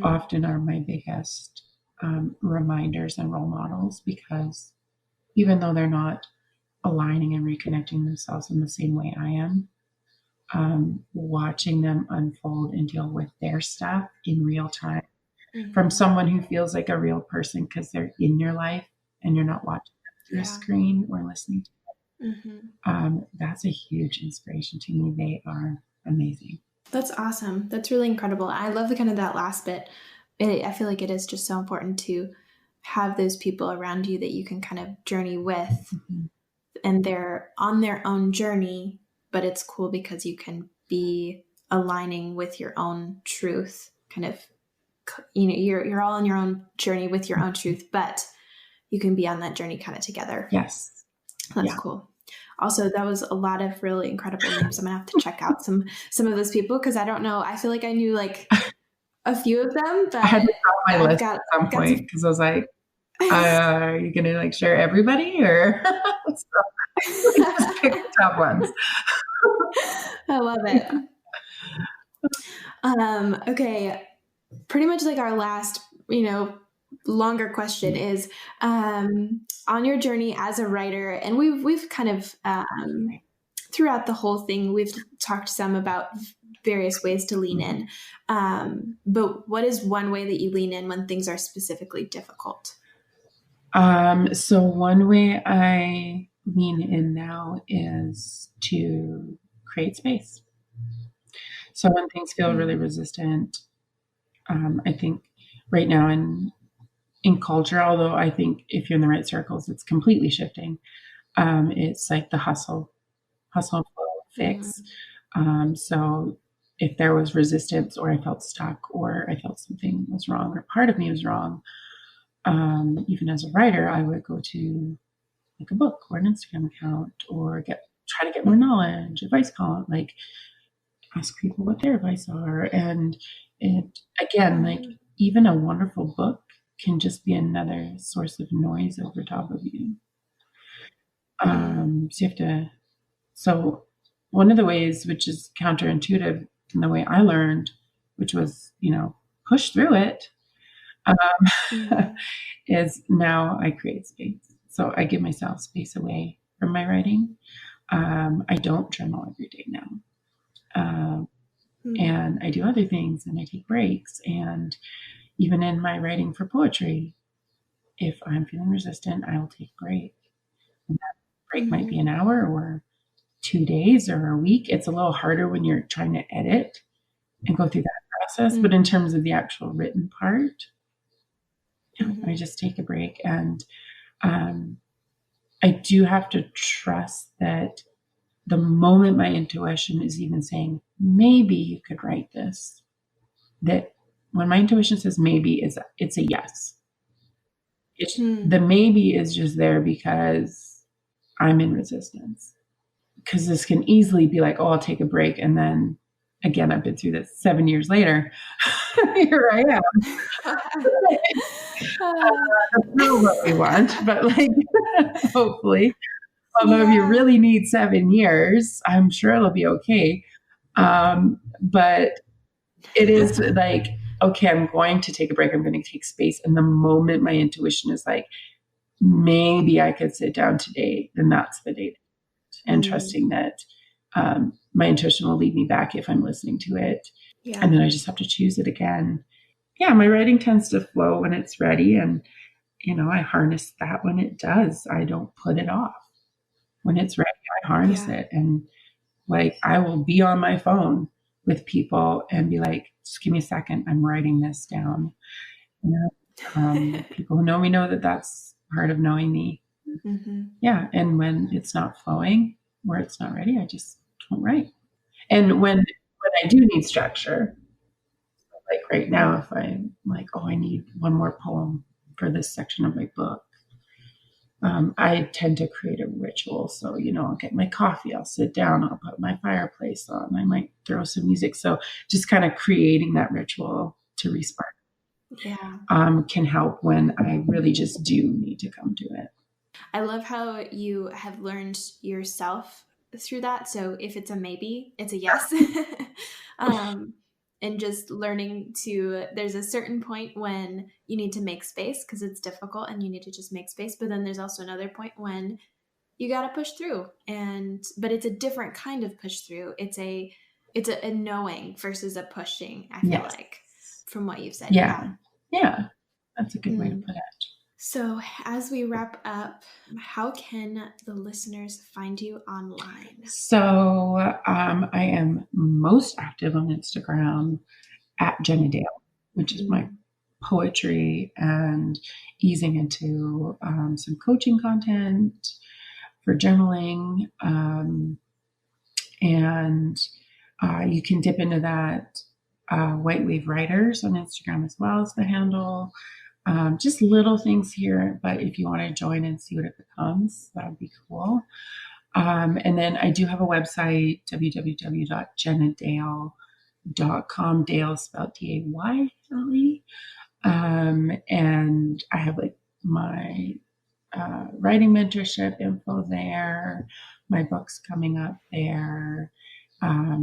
Speaker 2: often are my biggest reminders and role models, because even though they're not aligning and reconnecting themselves in the same way I am, watching them unfold and deal with their stuff in real time from someone who feels like a real person because they're in your life and you're not watching them through a screen or listening to them. That's a huge inspiration to me. They are amazing.
Speaker 1: That's awesome. That's really incredible. I love the kind of that last bit. I feel like it is just so important to have those people around you that you can kind of journey with, and they're on their own journey, but it's cool because you can be aligning with your own truth, kind of, you know, you're all on your own journey with your own truth, but you can be on that journey kind of together.
Speaker 2: Yes.
Speaker 1: That's cool. Also, that was a lot of really incredible names. I'm gonna have to check out some of those people, because I don't know. I feel like I knew like a few of them, but
Speaker 2: I had to stop my list at some point because I was like, are you gonna like share everybody, or just pick the top ones?
Speaker 1: I love it. Okay, pretty much like our last, longer question is, on your journey as a writer, and we've kind of throughout the whole thing, we've talked some about various ways to lean in. But what is one way that you lean in when things are specifically difficult?
Speaker 2: So one way I lean in now is to create space. So when things feel really resistant, I think right now in culture, although I think if you're in the right circles, it's completely shifting. It's like the hustle and flow, fix. So if there was resistance, or I felt stuck, or I felt something was wrong, or part of me was wrong, even as a writer, I would go to like a book or an Instagram account, or try to get more knowledge, advice column, like ask people what their advice are. And it, again, like even a wonderful book can just be another source of noise over top of you. So one of the ways, which is counterintuitive in the way I learned, which was, push through it, is now I create space. So I give myself space away from my writing. I don't journal every day now. And I do other things, and I take breaks. And even in my writing for poetry, if I'm feeling resistant, I will take a break. And that break might be an hour or 2 days or a week. It's a little harder when you're trying to edit and go through that process. But in terms of the actual written part, I just take a break. And I do have to trust that the moment my intuition is even saying, maybe you could write this, that when my intuition says maybe, it's a yes. The maybe is just there because I'm in resistance. Because this can easily be like, oh, I'll take a break. And then again, I've been through this 7 years later. Here I am. That's not what we want, but like, hopefully. Although if you really need 7 years, I'm sure it'll be okay. But it is like, okay, I'm going to take a break. I'm going to take space. And the moment my intuition is like, maybe I could sit down today, then that's the day. And trusting that my intuition will lead me back if I'm listening to it. And then I just have to choose it again. Yeah, my writing tends to flow when it's ready. And, I harness that when it does. I don't put it off. When it's ready, I harness it. And like, I will be on my phone with people and be like, just give me a second. I'm writing this down. People who know me know that that's part of knowing me. Yeah. And when it's not flowing, where it's not ready, I just don't write. And when I do need structure, like right now, if I'm like, oh, I need one more poem for this section of my book, I tend to create a ritual. So, I'll get my coffee, I'll sit down, I'll put my fireplace on, I might throw some music. So just kind of creating that ritual to respark can help when I really just do need to come to it.
Speaker 1: I love how you have learned yourself through that. So if it's a maybe, it's a yes. And just learning there's a certain point when you need to make space because it's difficult and you need to just make space. But then there's also another point when you got to push through, but it's a different kind of push through. It's a knowing versus a pushing, I feel like, from what you've said.
Speaker 2: Yeah. That's a good way to put it.
Speaker 1: So as we wrap up, how can the listeners find you online?
Speaker 2: So I am most active on Instagram at Jenna Dayle, which is my poetry and easing into some coaching content for journaling. And you can dip into that. White Wave Writers on Instagram as well as the handle. Just little things here, but if you want to join and see what it becomes, that would be cool. And then I do have a website, www.jennadayle.com. Dayle spelled Dayle. And I have like my writing mentorship info there, my books coming up there.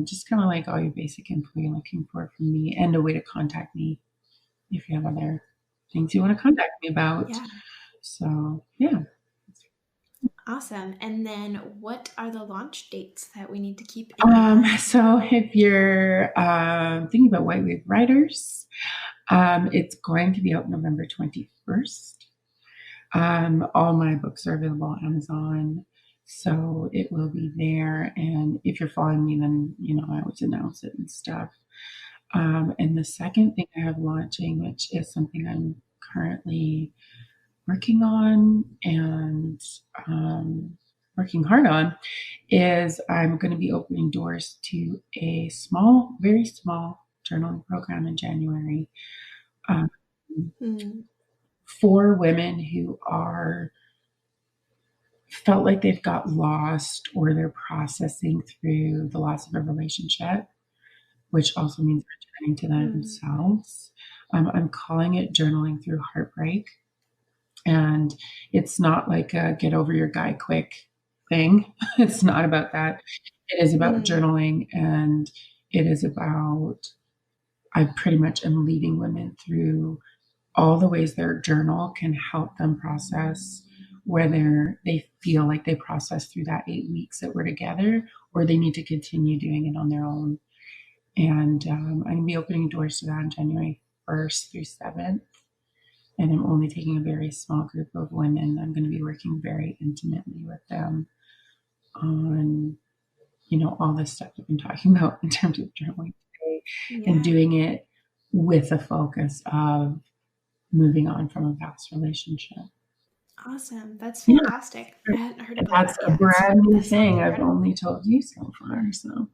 Speaker 2: Just kind of like all your basic info you're looking for from me, and a way to contact me if you have other things you want to contact me about.
Speaker 1: Yeah.
Speaker 2: So, yeah.
Speaker 1: Awesome. And then what are the launch dates that we need to keep in mind?
Speaker 2: So if you're thinking about White Wave Writers, it's going to be out November 21st. All my books are available on Amazon, so it will be there. And if you're following me, then, I always announce it and stuff. And the second thing I have launching, which is something I'm currently working on and working hard on, is I'm going to be opening doors to a small, very small journaling program in January for women who felt like they've got lost, or they're processing through the loss of a relationship, which also means returning to themselves. I'm calling it Journaling Through Heartbreak. And it's not like a get over your guy quick thing. It's not about that. It is about journaling, and it is about, I pretty much am leading women through all the ways their journal can help them process, whether they feel like they process through that 8 weeks that we're together, or they need to continue doing it on their own. And I'm going to be opening doors to that on January 1st through 7th. And I'm only taking a very small group of women. I'm going to be working very intimately with them on, all this stuff I've been talking about in terms of journaling today, and doing it with a focus of moving on from a past relationship.
Speaker 1: Awesome. That's fantastic. I hadn't heard about
Speaker 2: that. That's a brand new thing. I've only told you so far. So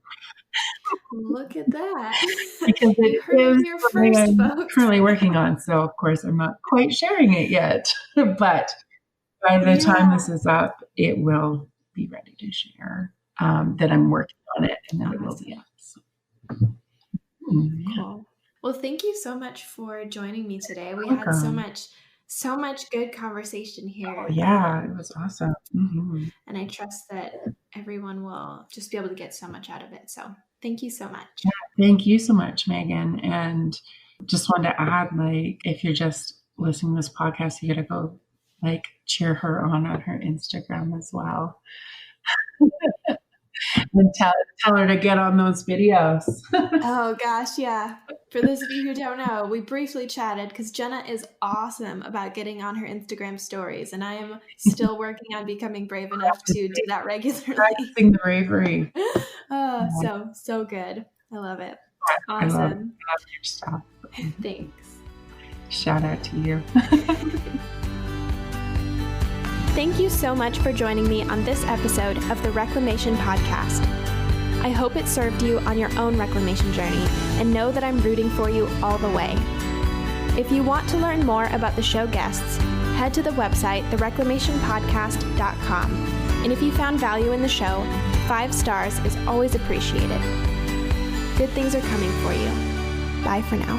Speaker 1: look at that.
Speaker 2: Because
Speaker 1: you heard it here first, folks.
Speaker 2: I'm currently working on. So of course I'm not quite sharing it yet, but by the time this is up, it will be ready to share that I'm working on it, and then it will be up. So.
Speaker 1: Cool. Well, thank you so much for joining me today. We had so much good conversation here.
Speaker 2: Oh, yeah, it was awesome.
Speaker 1: And I trust that everyone will just be able to get so much out of it. So thank you so much.
Speaker 2: Yeah, thank you so much, Megan. And just wanted to add, if you're just listening to this podcast, you got to go cheer her on her Instagram as well. And tell her to get on those videos.
Speaker 1: Oh gosh, yeah. For those of you who don't know, we briefly chatted because Jenna is awesome about getting on her Instagram stories, and I am still working on becoming brave enough to do that regularly.
Speaker 2: Practicing the bravery.
Speaker 1: So good. I love it.
Speaker 2: Awesome.
Speaker 1: I
Speaker 2: love your stuff.
Speaker 1: Thanks.
Speaker 2: Shout out to you.
Speaker 1: Thank you so much for joining me on this episode of the Reclamation Podcast. I hope it served you on your own reclamation journey, and know that I'm rooting for you all the way. If you want to learn more about the show guests, head to the website, thereclamationpodcast.com. And if you found value in the show, 5 stars is always appreciated. Good things are coming for you. Bye for now.